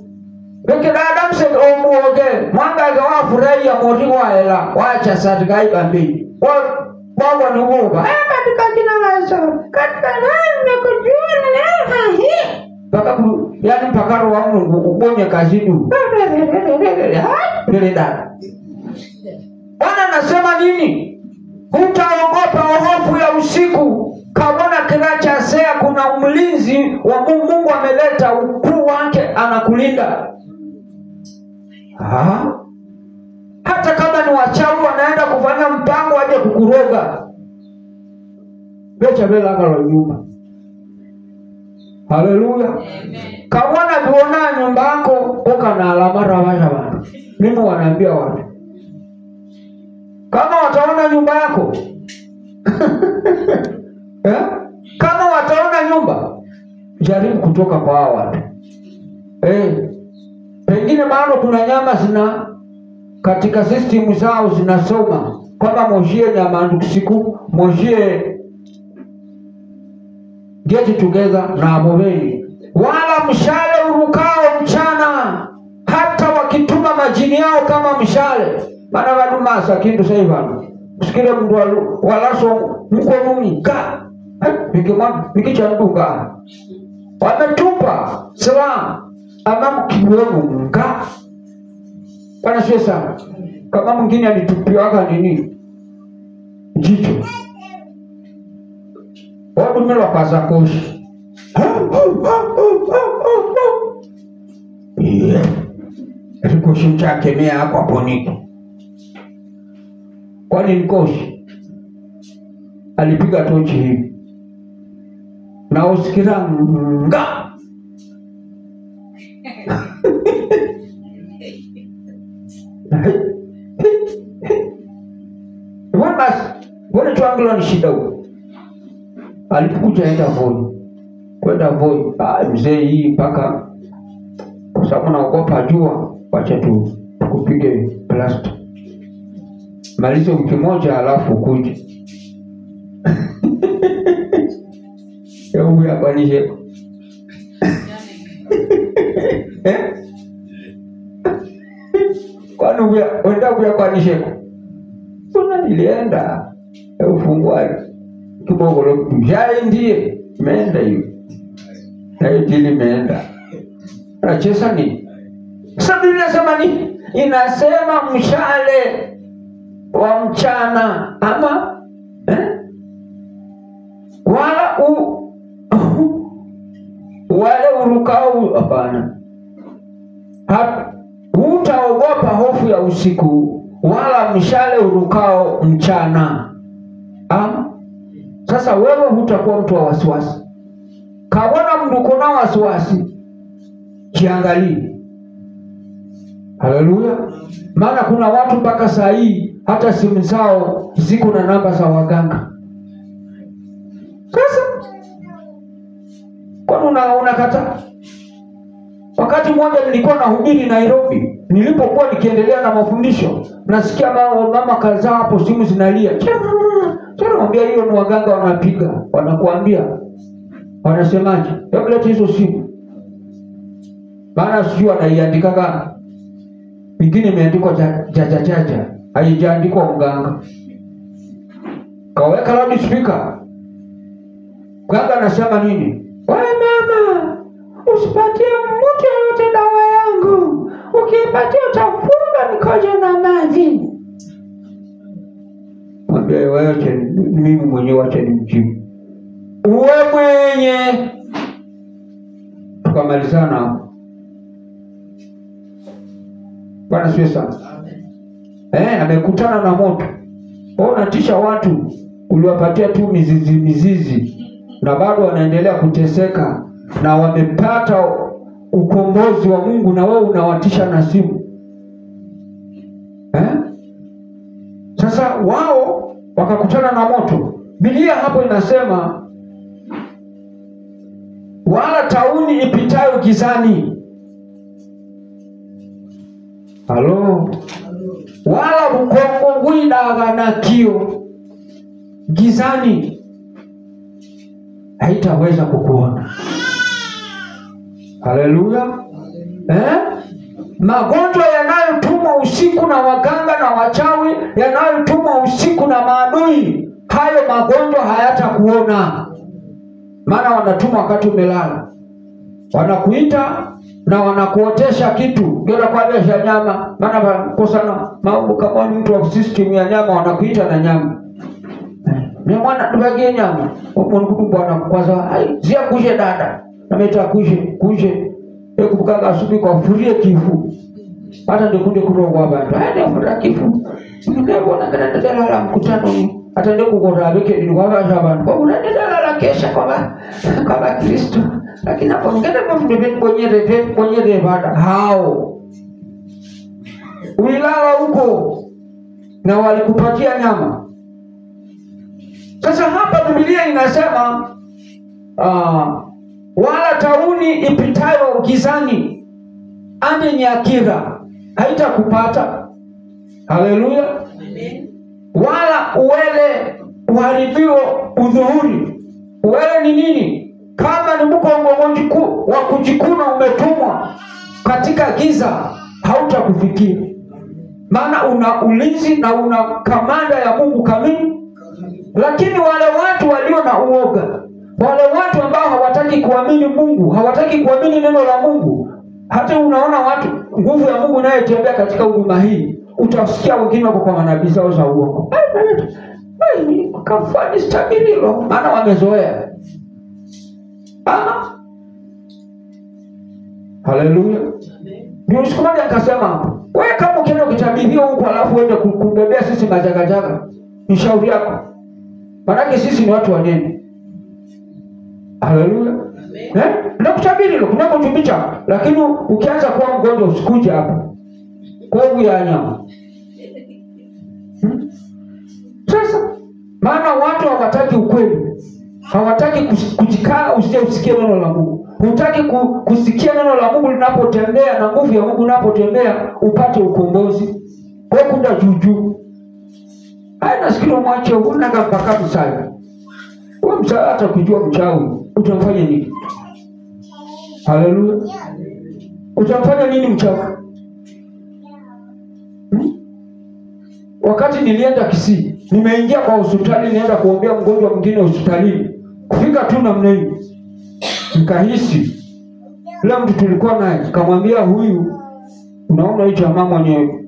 Beke dadam se omuoge mwanga gawa furahia mori wa ela wacha sadgai bambi. Baba ni Mungu. Katika jina la Yesu. Katika neno kujua na hii. Yani mpaka roho wa Mungu ubonye kazidu. Pele dada. Bwana anasema nini? Hutaogopa hofu ya usiku. Kabona kiracha sea kuna mlinzi wa Mungu. Mungu ameleta ukuu wake anakulinda. Hata kama ni wachawi wanaenda kufanya mpango waje kukuroga. Becha bela ngalo nyumba. Haleluya. Amen. Kabona biona nyumba yako uka na alama rawaja bana. Mimi wanaambia watu. Kama wataona nyumba yako. Kama wataona nyumba, jaribu kutoka kwa hao watu. Pengine bado kuna nyama zina katika system zao zinasoma kwamba mojie nyama ndukusiku, mojie get together na amoveni. Wala mshale urukao mchana, hata wakituma majini yao kama mshale. Maana wadumasa kindu saivano. Usikile mtu walaso mko munga. Mikicha ndunga. Wametupa silaha ama mkiwe munga. Bwana siwe sana. Kama mwingine alitupiwaga nini? Jicho. Wadumilwa kwa sakoshi. Rikoshi mchakemea hako aponiki. Kwani nikoshi alipiga tochi hivi na usikira nga. Wale tuangula ni shida huko. Alipokuja enda Voi. Kwenda Voi, mzee hii mpaka kwa sababu naogopa jua, wacha tu tukupige plaster. Malizo wiki moja alafu kuje. Hebu yabanishe. Kwani uenda kuyabanishe? Kuna nilienda ufungwa kibogolo jai ndiye meenda hiyo. Na hili meenda. Anacheza nini? Sababu inasema nini? Inasema mshale wa mchana ama wale urukao hapana. Hutaogopa hofu ya usiku wala mshale urukao mchana. Sasa wewe hutakuwa mtu wa wasiwasi. Kabona mtu kuna wasiwasi, kiangalie. Haleluya. Maana kuna watu mpaka saa hii hata simu zao ziko na namba za waganga. Sasa kwa unakata. Wakati mmoja nilikuwa nahubiri Nairobi, nilipokuwa nikiendelea na mafundisho, nasikia mama kadhaa hapo simu zinalia. Sasa mwambia hiyo ni waganga wanapiga, wanakuambia. Wanasemaje? Hebu leta hizo simu. Maana sijui anaiandika kama mingine imeandikwa jaja. Haijaandikwa mganga. Kaweka loud speaker. Mganga anasema nini? Wewe mama, usipatie mtu yote dawa yangu. Ukipatia utafunga mikojo na maji. Mwambie wewe mimi mwenyewe wacha nimjibu. Uwe mwenye. Tukamalizana. Bwana siwe sana. Amekutana na moto. Unatisha watu. Uliwapatia tu mizizi. Na bado wanaendelea kuteseka. Na wamepata ukombozi wa Mungu na wewe unawatisha na simu. wakakutana na moto. Biblia hapo inasema wala tauni ipitayo gizani. Halo. Wala bukongo widaganakio gizani haitaweza kukuona. Haleluya. Magonjwa yanayotumwa usiku na waganga na wachawi, yanayotumwa usiku na maadui, hayo magonjwa hayatakuona. Maana wanatuma wakati umelala. Wanakuita na wanakuotesha kitu. Ndio kwa biashara nyama. Maana kosana mambo kama mtu wa system ya nyama wanakuita na nyama. Ni mwana tubagie nyama. Mungu bwana kwanza zia kuje dada. Nameta kuje. Ekubukaga asubuhi kwa furie kifu. Hata ndio kunde kurogwa bantu. Ndio fura kifu. Ndio na kana tena la mkutano ni. Hata ndio kukora weke ni kwa bantu. Kwa kuna ndio la kesha kwa Kristo. Lakini hapo ngene kwa mbonyere baada hao. Ulilala huko na walikupatia nyama. Sasa hapa Biblia inasema wala tauni ipitayo gizani ande nyakira haitakupata. Haleluya. Amen. Wala uwele uharibio udhuhuri. Uwele ni nini? Kama ni mkongo wa kujikuna umetumwa katika giza, hautakufikia. Maana una ulinzi na una kamanda ya Mungu kamili. Lakini wale watu walio na uoga, wale watu ambao hawataki kuamini Mungu, hawataki kuamini neno la Mungu, hata unaona watu nguvu ya Mungu inayotembea katika huduma hii, utasikia wengine wako kwa manabii zao za uongo. Kafani stabilo, maana wamezoea. Haleluya. Ndio siku moja akasema, wewe kama ukienda kutabiriwa huko alafu uende kubebea sisi majagajaga, ni shauri yako. Maana sisi ni watu wanene. Haleluya. Ndio kutabiri hilo, kuna kutumicha, lakini ukianza kuwa mgonjwa usikuje hapa. Kwa hiyo ya nyama. Sasa maana watu hawataki ukweli. Hawataki kujikaa usije usikie neno la Mungu. Hutaki kusikia neno la Mungu linapotembea na nguvu ya Mungu inapotembea upate ukombozi. Kwa kunda juju. Nasikia mwache unaga mpaka msaya. Wewe msaya hata kujua mchawi, utafanya nini? Haleluya. Utafanya nini mchawi? Wakati nilienda Kisii, nimeingia kwa hospitali nienda kuombea mgonjwa mwingine hospitalini. Kufika tu namna hiyo, nikahisi yule mtu tulikuwa naye, kamwambia huyu, unaona hicho mama mwenye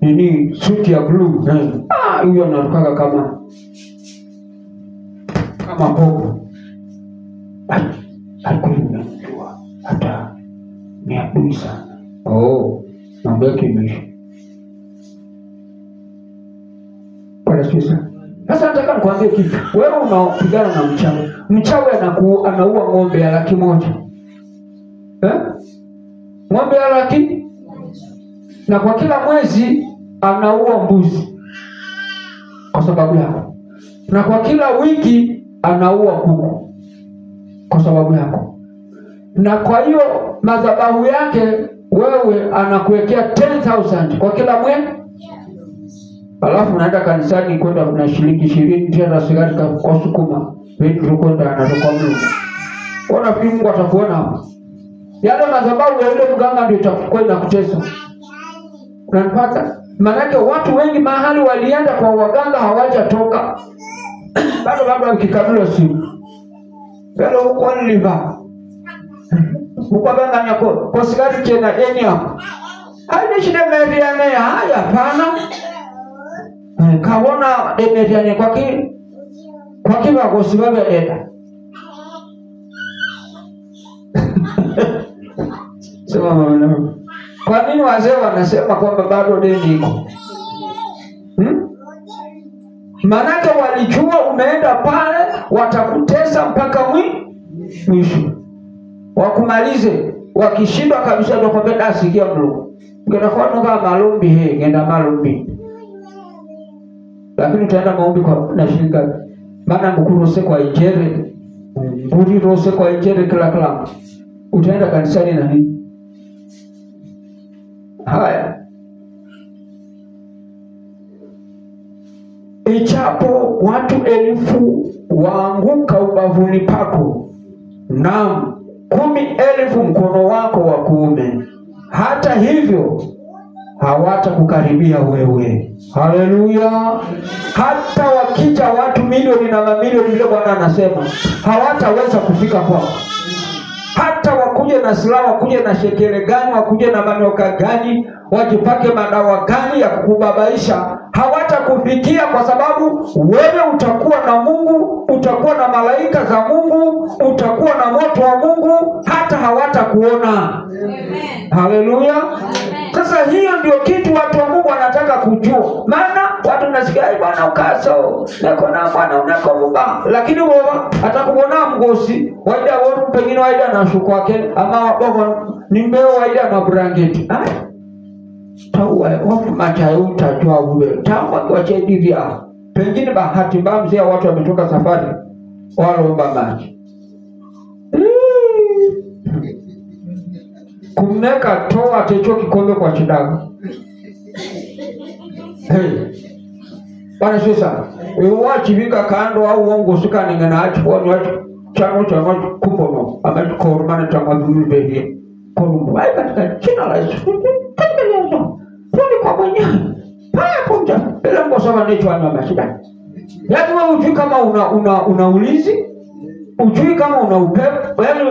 nini suti ya blue, huyo anarukaga kama popo. Alikuwa hata ni adui sana. Mambo yake imeisha. Sasa nataka nikwambie kitu. Wewe unapigana na mchawi. Mchawi anaua ng'ombe ya 100,000. Ng'ombe ya 100,000. Na kwa kila mwezi anaua mbuzi. Kwa sababu yako. Na kwa kila wiki anaua kuku. Kwa sababu yako. Na kwa hiyo madhabahu yake wewe anakuwekea 10,000 kwa kila mwezi. Alafu unaenda kanisani kwenda kuna shilingi 20 tena sigari kwa sukuma. Wewe kwenda anatoka Mungu. Ona Mungu atakuona hapo. Yale madhabahu ya yule mganga ndio itakuwa inakutesa. Unanipata? Maana watu wengi mahali walienda kwa waganga hawajatoka. Bado wakikabula simu. Bado huko niliva. Ukabanga nyako kwa sigari tena enya. Haina shida meriane haya hapana. Kaona demetiane kwa kiba kwa sababu ya data. Sema mama. Kwa nini wazee wanasema kwamba bado deni iko? Maanake walijua umeenda pale watakutesa mpaka mwisho. Wakumalize, wakishindwa kabisa ndio kwenda asikia Mungu. Ngenda kwa nunga malumbi ngenda malumbi. Lakini utaenda maombi kwa na shirika. Maana ngukurose kwa injere. Mburi rose kwa injere kila. Utaenda kanisani na nini? Haya. Ichapo watu 1000 waanguka ubavuni pako, na 10,000 mkono wako wa kuume, hata hivyo hawatakukaribia wewe. Haleluya! Hata wakija watu milioni na mamilioni, vile Bwana anasema, hawataweza kufika kwako. Hata wakuje na silaha, wakuje na shekele gani, wakuje na manyoka gani, wajipake madawa gani ya kukubabaisha, hawatakufikia, kwa sababu wewe utakuwa na Mungu, utakuwa na malaika za Mungu, utakuwa na moto wa Mungu, hata hawatakuona. Amen. Haleluya. Sasa hiyo ndio kitu watu wa Mungu wanataka kujua. Maana watu nasikia bwana ukaso, nako na bwana unakomuba, lakini wewe atakuona mgosi, waida wao pengine waida na shuku wake, ama baba ni mbeo waida na blanketi. Tawa wafu machayo utajua ule. Tawa kwa chedivia. Pengine bahati mbaya mzee watu wametoka safari, waloomba maji. Kumneka toa techo kikombe kwa chidago. Bwana sasa, wachivika kando au uongo suka ningana achukua watu chano cha watu kumbono, ama korumana tamaduni behi. Korumu ai katika jina la Yesu. Tuni kwa mwenyewe. Haya kunja. Bila mkosama necho wanyama shida. Yaani wewe ujui kama una ulizi, ujui kama una upepo, yaani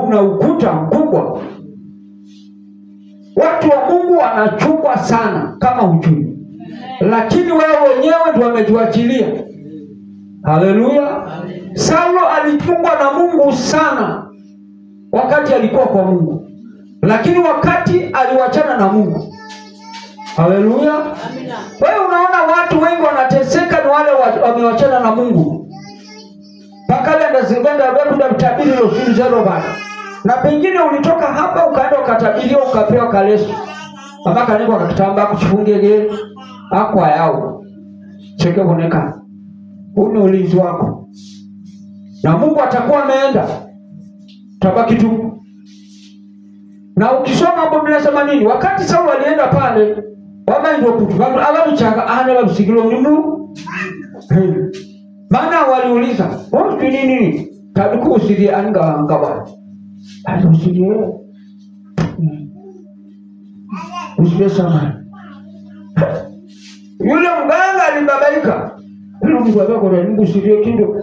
una ukuta mkubwa. Watu wa Mungu wanachungwa sana kama ujui. Lakini wewe wenyewe ndio wamejiachilia. Haleluya. Saulo alichungwa na Mungu sana wakati alikuwa kwa Mungu. Lakini wakati aliwachana na Mungu. Haleluya. Amina. Wewe unaona watu wengi wanateseka ni wale wamewachana na Mungu. Pakale ndazibenda wewe kutabiri lo zero bana. Na pengine ulitoka hapa ukaenda ukatabiria ukapewa kaleso. Baba kaniko akatamba kuchifungia gere. Akwa yao. Cheke boneka. Huni ulinzi wako. Na Mungu atakuwa ameenda. Tabaki tu. Na ukisoma Biblia inasema nini? Wakati Saulo alienda pale, wama ndio kutukangu ababichanga ana babisigilo ninu. Maana waliuliza, "Wewe nini? Tabiku usiri anga ngaba." Hapo usiri. Usiri sana. Yule mganga alibabaika. Yule mganga kwa nini usiri kindo?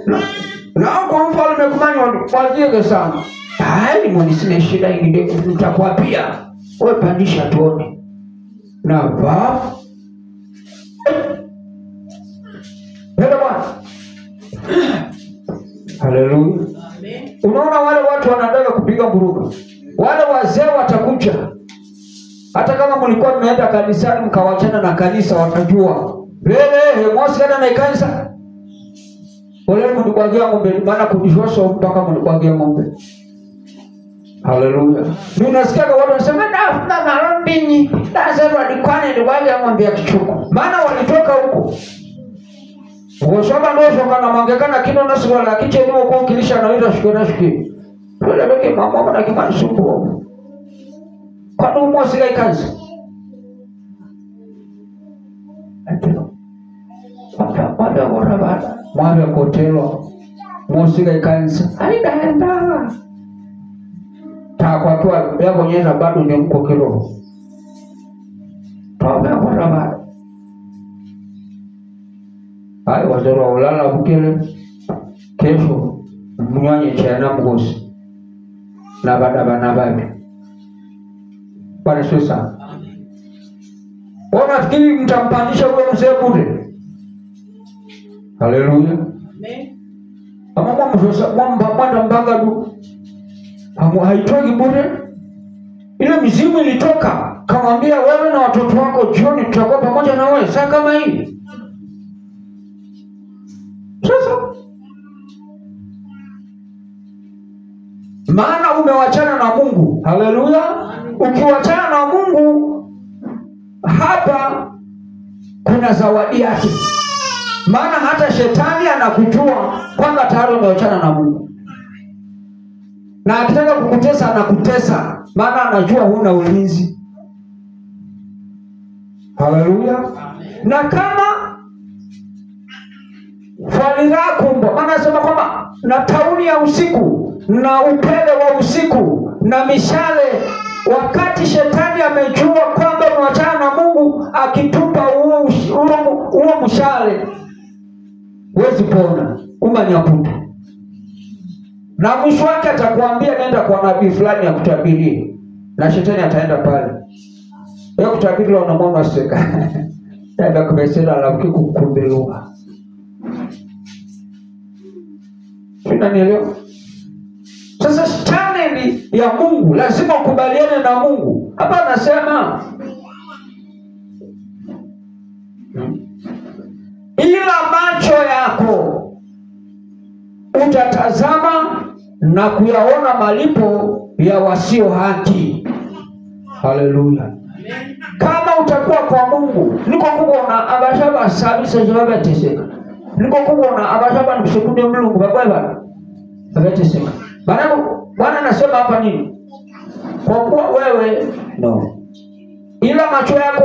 Na kwa mfalme kumani wajiege sana. Hai mwani sina shida ingine utakuwa pia. Wewe pandisha tuone. Na ba. Ndio bwana. Haleluya. Amen. Unaona wale watu wanataka kupiga buruga. Wale wazee watakuja. Hata kama mlikuwa mnaenda kanisani mkawachana na kanisa watajua. Wewe mwasikana na kanisa. Wale mlikuwagia ng'ombe maana kujishosha mpaka mlikuwagia ng'ombe. Haleluya. Ninasikia watu wanasema na marombini. Lazima wadikwane ndio wale ng'ombe kichuko. Maana walitoka huko. Wosoba ndio kana mangekana kino na sura la kiche ni uko kilisha na ile shikona shiki. Wale weke mama na kimani sumbu. Kwa nini mwasiga ikazi? Atelo. Wada bora mwana kotelo. Mwasiga ikazi. Alidaenda. Kwa kwa yako nyeza bado ni mko kiroho. Tawa bora bado. Hai wazoro ulala bukele kesho mnyanye chana mgosi na bana babi. Bwana sasa. Unafikiri mtampandisha ule mzee bure? Haleluya. Amen. Mama mwanda mbanga du. Haitoki bure. Ile mizimu ilitoka. Kamwambia wewe na watoto wako jioni tutakuwa pamoja na wewe saa kama hii. Sasa maana umewachana na Mungu. Haleluya. Ukiwachana na Mungu hapa kuna zawadi yake. Maana hata shetani anakujua kwamba tayari umeachana na Mungu, na akitaka kukutesa anakutesa, maana anajua huna ulinzi. Haleluya. Na kama falirakumbo, maana anasema kwamba na tauni ya usiku na upele wa usiku na mishale, wakati shetani amejua kwamba umeachana na Mungu, akitupa huo mshale, huwezi pona, umanyaputa. Na mwisho wake atakwambia nenda kwa nabii fulani ya kutabirie, na shetani ataenda pale. Ya kutabiri la unamwona seka. Nenda kumesera alafu kukumbelua. Unanielewa? Sasa channel ya Mungu lazima ukubaliane na Mungu. Hapa anasema ila macho yako utatazama na kuyaona malipo ya wasio haki. Haleluya. Kama utakuwa kwa Mungu, niko kubona abashaba sabisa jaba teseka. Niko kubona abashaba nikushukuru Mungu baba agateseka. Bwana anasema hapa nini? Kwa kuwa wewe ila macho yako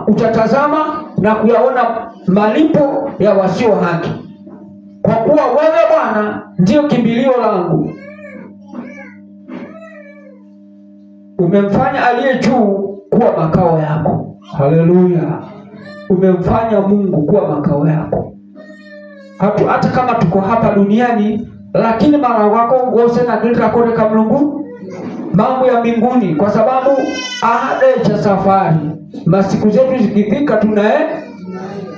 utatazama na kuyaona malipo ya wasio haki. Kwa kuwa wewe Bwana ndio kimbilio langu. Umemfanya aliye juu kuwa makao yako. Haleluya. Umemfanya Mungu kuwa makao yako. Hata kama tuko hapa duniani, lakini mara wako gose na ndika kore kama Mungu mambo ya mbinguni, kwa sababu ahade cha safari. Masiku zetu zikifika tunae,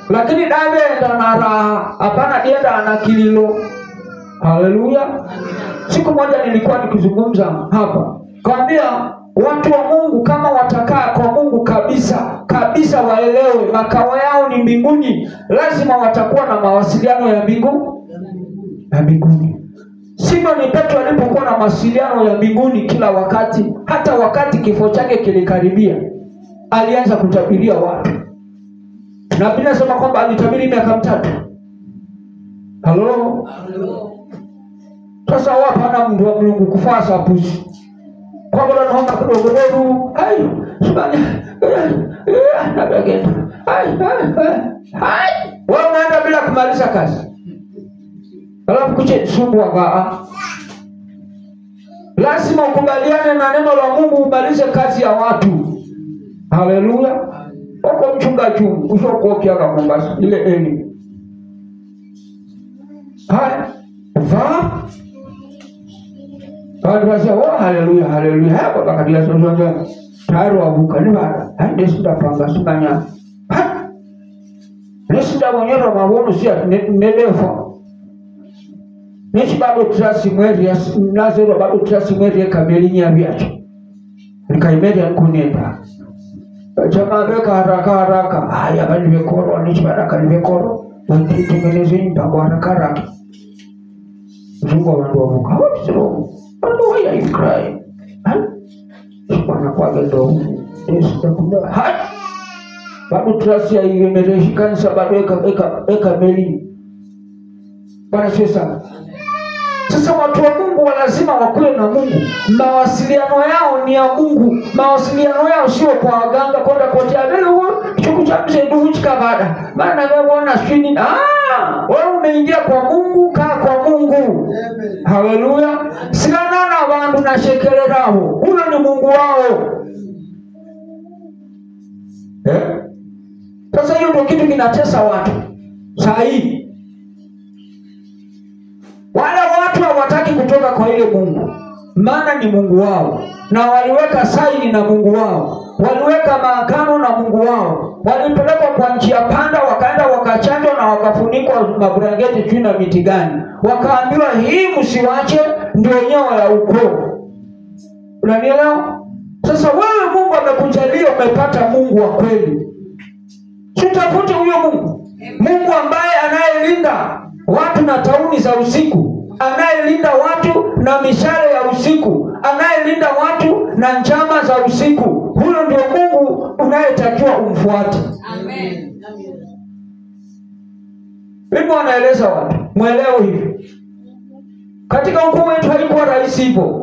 lakini dawe enda na raha, hapana dienda ana kililo. Haleluya. Siku moja nilikuwa nikizungumza hapa, kaambia watu wa Mungu kama watakaa kwa Mungu kabisa waelewe makao yao ni mbinguni, lazima watakuwa na mawasiliano ya mbinguni. Simoni Petro alipokuwa na mawasiliano ya mbinguni kila wakati, hata wakati kifo chake kilikaribia, alianza kutabiria watu. Na Biblia inasema kwamba alitabiri miaka 3. Halo. Sasa wapana mtu wa Mungu kufasa pusi. Kwa bora naomba kidogo hai subhana na bagenda hai wewe unaenda bila kumaliza kazi, alafu kuche sumbua baa. Lazima ukubaliane na neno la Mungu, umalize kazi ya watu. Haleluya. Uko mchungaji ushokuokia kama Mombasa ile eli hai Haleluya, haleluya, haleluya. Hapo bakadia songa tayari wabuka ni bada. Hadi sida panga sibanya. Nesida wonyero mabono sia nedefo. Nesi bado trasi mweri ya nazero bado trasi mweri ya kameli ya biacho. Nikaimedi ankunenda. Jamaa beka haraka. Haya bali bekoro anichi baraka libekoro. Wanitumeleze mpango haraka. Zungu wandu wabuka. What is wrong? Why are you crying? Bwana kwa gendo. Hai. Bado trasi ya imereshi kanisa bado eka meli. Bwana sasa. Sasa watu wa Mungu lazima wakuwe na Mungu. Mawasiliano yao ni ya Mungu. Mawasiliano yao sio kwa waganga kwenda kotea leo chukuchamse ndugu chikabada. Maana wewe unaona shini. Wewe umeingia kwa Mungu, kaa kwa Mungu. Haleluya. Sikana na bandu na shekeleraho. Huyo ni Mungu wao. Sasa hiyo ndio kitu kinatesa watu. Sahi. Wale watu hawataki kutoka kwa ile Mungu, maana ni Mungu wao, na waliweka saini na Mungu wao, waliweka maagano na Mungu wao, walipelekwa kwa nchi ya panda, wakaenda wakachanjwa na wakafunikwa mabrangeti chini na miti gani, wakaambiwa hii msiwache, ndio nyawa ya ukoo. Unanielewa? Sasa wewe Mungu amekujalia umepata Mungu wa kweli, tutafute huyo Mungu, Mungu ambaye anayelinda watu na tauni za usiku, anayelinda watu na mishale ya usiku, anayelinda watu na njama za usiku. Huyo ndio Mungu unayetakiwa umfuate. Amen. Mimi wanaeleza watu, mwelewe hivi. Katika ukoo wetu haikuwa rahisi hivyo.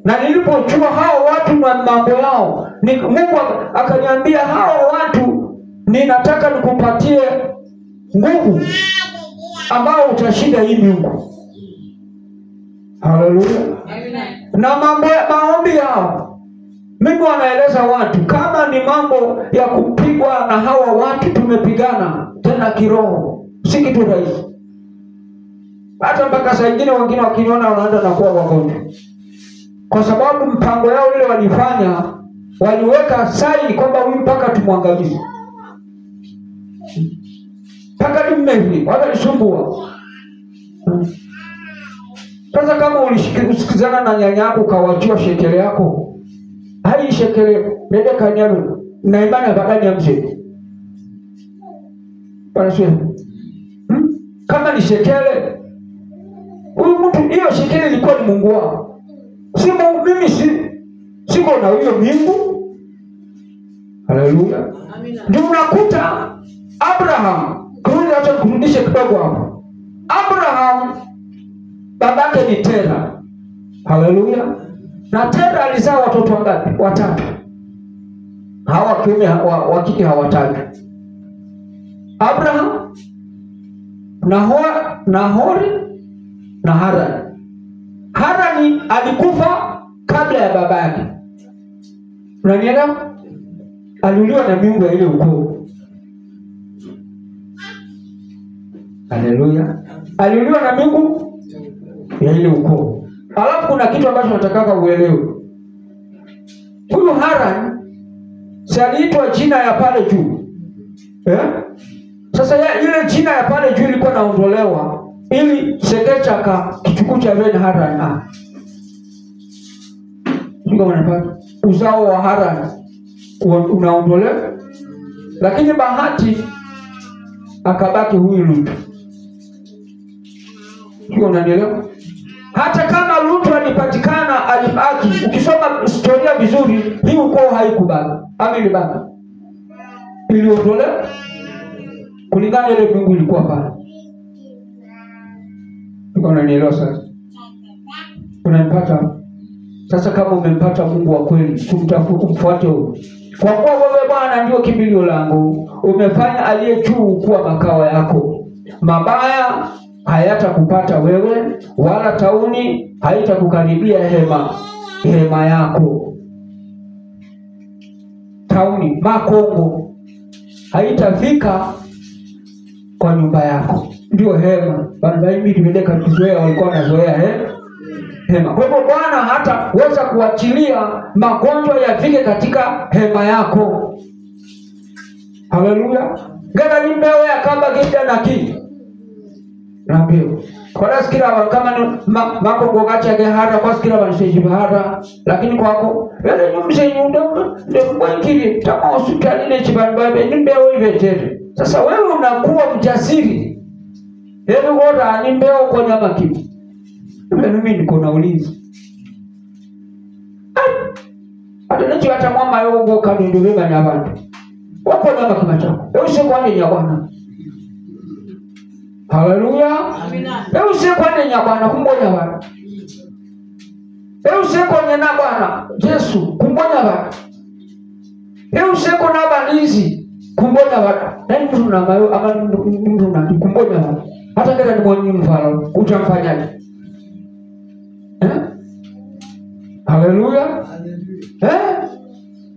Na nilipochua hao watu na mambo yao, Mungu akaniambia hao watu ninataka nikupatie nguvu ambao utashinda hii miungu. Haleluya. Na maombi yao. Mungu anaeleza watu kama ni mambo ya kupigwa na hawa watu, tumepigana tena kiroho. Si kitu rahisi. Hata mpaka saa nyingine wengine wakiniona wanaanza na kuwa wagonjwa. Kwa sababu mpango yao ile walifanya, waliweka saini kwamba huyu mpaka tumwangamize. Mpaka tummevi, wakanisumbua. Sasa kama ulisikizana na nyanya yako ukawachia shekele yako, hai shekele nende kanyaru na imani badani ya mzee. Kama ni shekele, huyu mtu hiyo shekele ilikuwa ni Mungu wao. Mimi siko na hiyo Mungu. Haleluya. Ndio unakuta Abraham, kurudishe kidogo hapo. Abraham babake ni Tera. Haleluya. Na Tera alizaa watoto wangapi? 3. Hawa kiume wa kike hawataki. Abraham, Nahori na Harani. Harani alikufa kabla ya babake. Unanielewa? Aliuliwa na miungu ya ile ukoo. Haleluya. Aliuliwa na miungu ya ile ukoo. Alafu kuna kitu ambacho nataka uelewe. Huyu Harani si aliitwa jina ya pale juu. Sasa ile jina ya pale juu ilikuwa naondolewa ili Sekecha kichukuu cha Ben Harani. Ndio wanapata uzao wa Harani unaondolewa, lakini bahati akabaki huyu Lutu. Sio, unanielewa? Hata kama Lutu alipatikana, alibaki. Ukisoma historia vizuri, hii ukoo haikubaki. Ilibaki. Iliondolewa kulingana ile Mungu ilikuwa pale. Unanielewa sasa? Unanipata? Sasa kama umempata Mungu wa kweli, umfuate huyo. Kwa kuwa wewe Bwana ndio kimbilio langu, umefanya aliye juu kuwa makao yako. Mabaya hayatakupata wewe, wala tauni haitakukaribia hema yako. Tauni, makongo haitafika kwa nyumba yako. Ndio hema. Bwana mimi tumeleka kizoea, walikuwa wanazoea hema. Kwa hivyo Bwana hataweza kuachilia magonjwa yafike katika hema yako. Haleluya. Ngana ni mbeo ya kamba gida na ki. Na mbeo. Kwa sikira kama ni makongo gacha gehara kwa sikira banisheji bahara, lakini kwako yale nyumse nyundo ndio mwingine kama hospitali ile chibanbabe ni mbeo ivetere. Sasa wewe unakuwa mjasiri. Hebu ngoja ni mbeo kwa nyama kipi. Mimi niko na ulinzi. Hata nchi hata mama yongo kando ndio beba na abantu. Wako nyama kama chako. Wewe usikwani ya Bwana. Haleluya. Amina. Wewe usikwani ya Bwana kumbonya Bwana. Wewe usikwani na Bwana Yesu kumbonya Bwana. Wewe usikwani na balizi kumbonya Bwana. Nani mtu na mayo ama mtu na kumbonya Bwana. Hata kama ni mwenye mfano utamfanyaje? Haleluya.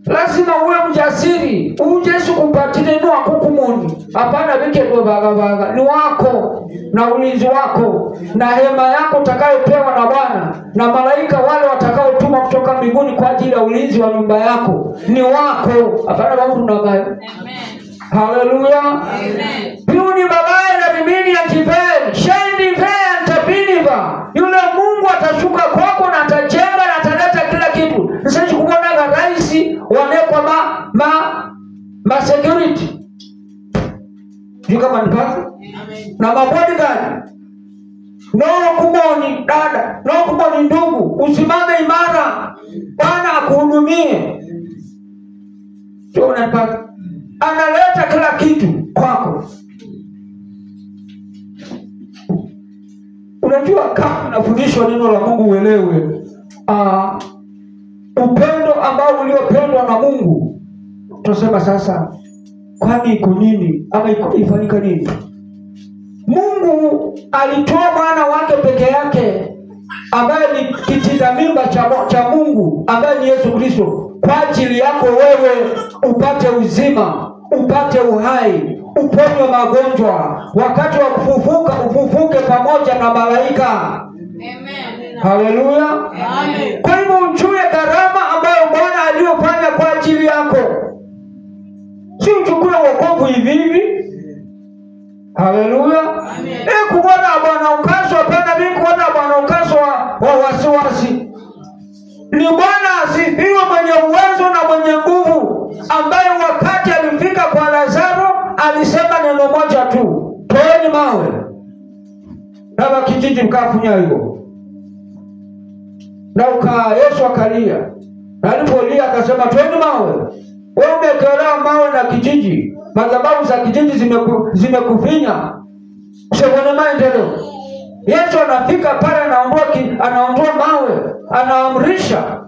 Lazima uwe mjasiri. Yesu kupatile ni wako kumuni. Hapana vike kwa baga. Ni wako na ulinzi wako na hema yako utakayopewa na Bwana na malaika wale watakaotuma kutoka mbinguni kwa ajili ya ulinzi wa nyumba yako. Ni wako. Hapana mtu na mayo. Amen. Haleluya. Amen. Piuni babaye na bimini ya kibeli. Shendi vea ntabiniva. Yule Mungu atashuka kwako na atajenga na ataleta kila kitu. Nisiji kubonaga raisi wanekwa ma security. Juu kama nipata? Na mabodi gani? No kumoni dada. No kumoni ndugu. Usimame imara. Bwana akuhudumie. Juu unanipata? Analeta kila kitu kwako. kama unafundishwa neno la Mungu uelewe upendo ambao uliopendwa na Mungu. Tusema sasa, kwani iko nini ama ifanyika nini? Mungu alitoa mwana wake peke yake ambaye ni kitinda mimba cha Mungu, ambaye ni Yesu Kristo, kwa ajili yako wewe upate uzima, upate uhai, uponywe magonjwa, wakati wa kufufuka ufufuke pamoja na malaika. Amen. Haleluya. Amen. Kwa hivyo ujue gharama ambayo Bwana aliyofanya kwa ajili yako. Si uchukue wokovu hivi hivi. Haleluya. Amen. Kuona Bwana ukaso, hapana mimi kuona Bwana ukaso wa wasiwasi. Ni Bwana asifiwe, mwenye uwezo na mwenye nguvu, ambaye wakati alifika kwa Lazaro alisema neno moja tu, toeni mawe. Na kijiji mkafunya hivyo. Na Yesu akalia. Na alipolia akasema toeni mawe. Wewe umekelea mawe na kijiji. Madhabahu za kijiji zimekufinya. Usione maendeleo. Yesu anafika pale, anaondoa mawe, anaamrisha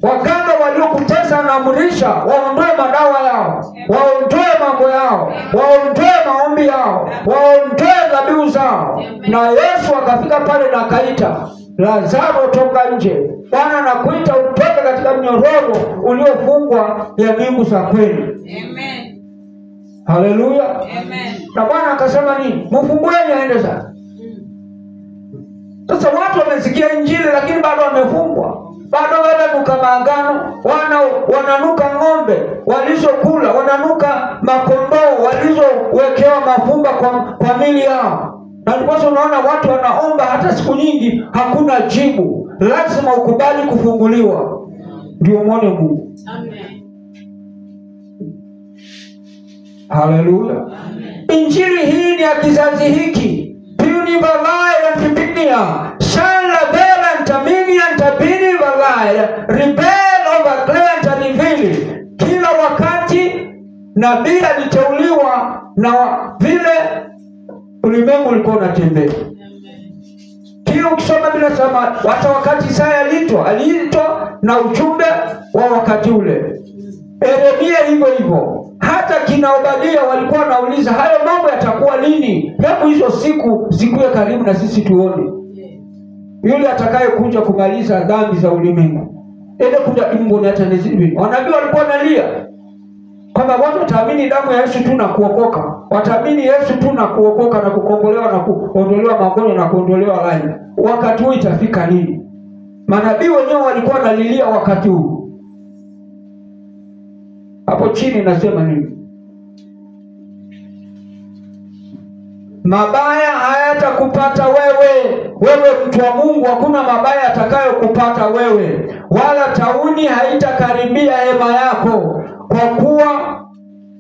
waganga waliokutesa, anaamrisha waondoe madawa yao, waondoe mambo yao, waondoe maombi yao, waondoe dhabihu zao. Na Yesu akafika pale na akaita, Lazaro toka nje. Bwana anakuita utoke katika mnyororo uliofungwa ya mbingu za kweli. Amen. Haleluya. Amen. Na Bwana akasema nini? Mfungueni aende sasa. Sasa watu wamesikia injili lakini bado wamefungwa. Bado wananuka maagano, wananuka ng'ombe walizokula, wananuka makondoo walizowekewa mafumba kwa mili yao. Na ndipo unaona watu wanaomba hata siku nyingi hakuna jibu. Lazima ukubali kufunguliwa ndio muone Mungu. Amen. Haleluya. Injili hii ni ya kizazi hiki. Puni valaya tibinia, shala vela ntamini antabini valaya, rebel over clear reveal. Kila wakati nabii aliteuliwa na vile ulimwengu ulikuwa unatembea. Kila ukisoma bila sema, hata wakati Isaya aliitwa na ujumbe wa wakati ule. Yeremia hivyo hivyo. Hata kina Obadia walikuwa wanauliza hayo mambo yatakuwa lini? Hebu hizo siku zikuwe karibu na sisi tuone. Yule atakaye kuja kumaliza dhambi za ulimwengu. Kuja Mungu hata nizidi. Wanabii walikuwa wanalia kwamba watu wataamini damu ya Yesu tu na kuokoka. Wataamini Yesu tu na kuokoka na kukombolewa na kuondolewa magonjwa na kuondolewa laana. Wakati huu itafika lini? Manabii wenyewe walikuwa wanalilia wakati huu. Hapo chini nasema nini? Mabaya hayatakupata wewe mtu wa Mungu. Hakuna mabaya atakayokupata wewe, wala tauni haitakaribia hema yako, kwa kuwa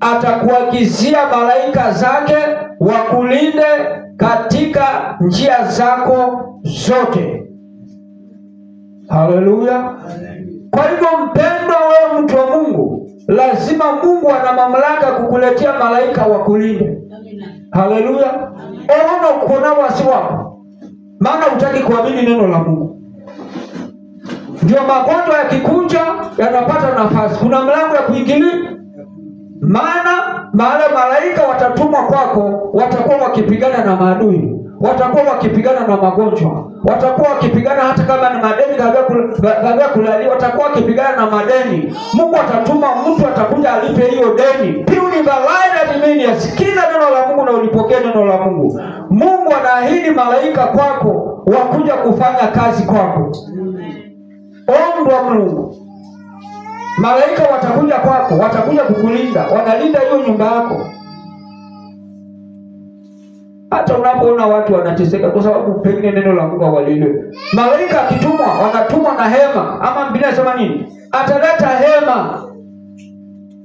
atakuagizia malaika zake wakulinde katika njia zako zote. Haleluya. Kwa hivyo mpendwa, wewe mtu wa Mungu, lazima Mungu ana mamlaka kukuletea malaika wakulinde. Haleluya. Ona kuna wasi wako, maana hutaki kuamini neno la Mungu. Ndio magonjwa yakikuja yanapata nafasi. Kuna mlango ya kuingilia. Maana malaika watatumwa kwako, watakuwa wakipigana na maadui, watakuwa wakipigana na magonjwa, watakuwa wakipigana hata kama ni madeni kabla kulalia, watakuwa wakipigana na madeni. Mungu atatuma mtu atakuja alipe hiyo deni. Puni valaida dimeni, sikiza neno la Mungu na ulipokee neno la Mungu. Mungu anaahidi malaika kwako wakuja kufanya kazi kwako. Omba Mungu. Malaika watakuja kwako, watakuja kukulinda, wanalinda hiyo nyumba yako. Hata unapoona watu wanateseka kwa sababu pengine neno la Mungu hawalelewi. Malaika akitumwa, wanatumwa na hema. Ama Biblia inasema nini? Ataleta hema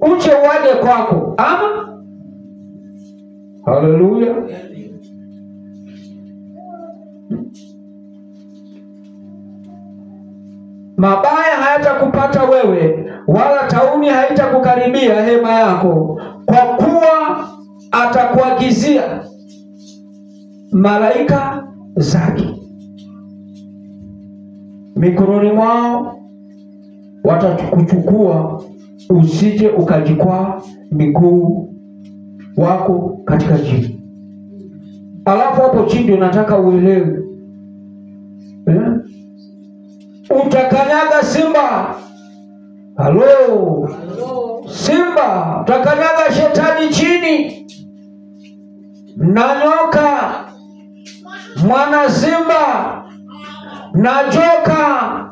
uche waje kwako. Ama haleluya. Mabaya hayatakupata wewe, wala tauni haitakukaribia hema yako, kwa kuwa atakuagizia malaika zake. mikononi mwao watakuchukua usije ukajikwaa miguu wako katika jiwe. Alafu hapo chini nataka uelewe, utakanyaga simba. Halo. Simba, utakanyaga shetani chini, na nyoka, mwana simba na joka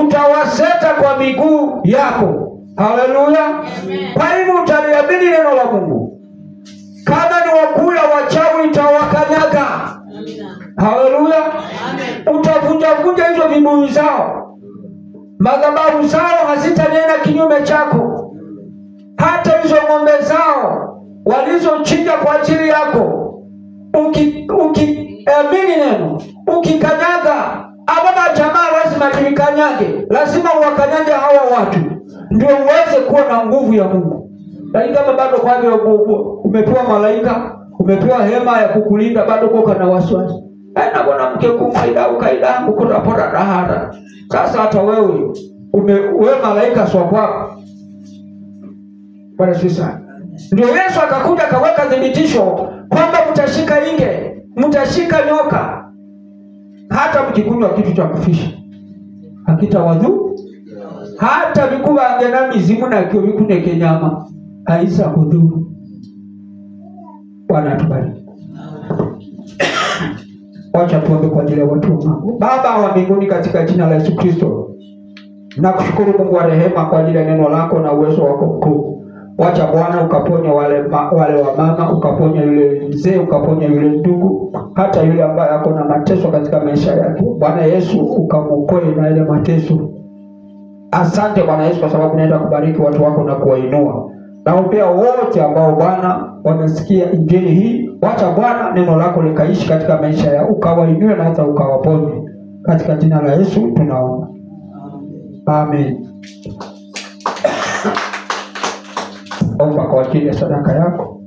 utawaseta kwa miguu yako. Haleluya. Kwa hivyo utaliamini neno la Mungu. Kama ni wakula wachawi utawakanyaga. Haleluya. Utavunja hizo vibuyu zao. Madhabahu zao hazitanena kinyume chako. Hata hizo ng'ombe zao walizochinja kwa ajili yako, ukiamini neno, ukikanyaga, ababa jamaa lazima tuikanyage. Lazima uwakanyage hawa watu ndio uweze kuwa na nguvu ya Mungu. Lakini kama bado kwa umepewa malaika, umepewa hema ya kukulinda, bado uko na wasiwasi. Na bwana mke kumaida ukaida ukutapora rahara. Sasa hata wewe malaika sio kwako. Bwana sisa. Ndio Yesu akakuja akaweka dhibitisho kwamba mtashika inge, mtashika nyoka. Hata mkikunywa kitu cha kufisha hakitawadhuru. Hata vikuba angena mizimu na kio vikuneke nyama haisa kudhuru. Bwana atubariki. Wacha tuombe kwa ajili ya watu wangu. Baba wa mbinguni, katika jina la Yesu Kristo, nakushukuru Mungu wa rehema kwa ajili ya neno lako na uwezo wako mkuu. Wacha Bwana ukaponya wale wa mama, ukaponya yule mzee, ukaponya yule ndugu, hata yule ambaye ako na mateso katika maisha yake. Bwana Yesu ukamuokoe na ile mateso. Asante Bwana Yesu kwa sababu naenda kubariki watu wako na kuwainua. Naombea wote ambao Bwana wamesikia injili hii, wacha Bwana neno lako likaishi katika maisha yao, ukawainue na hata ukawaponye. Katika jina la Yesu tunaomba. Amen. Omba kwa ajili ya sadaka yako.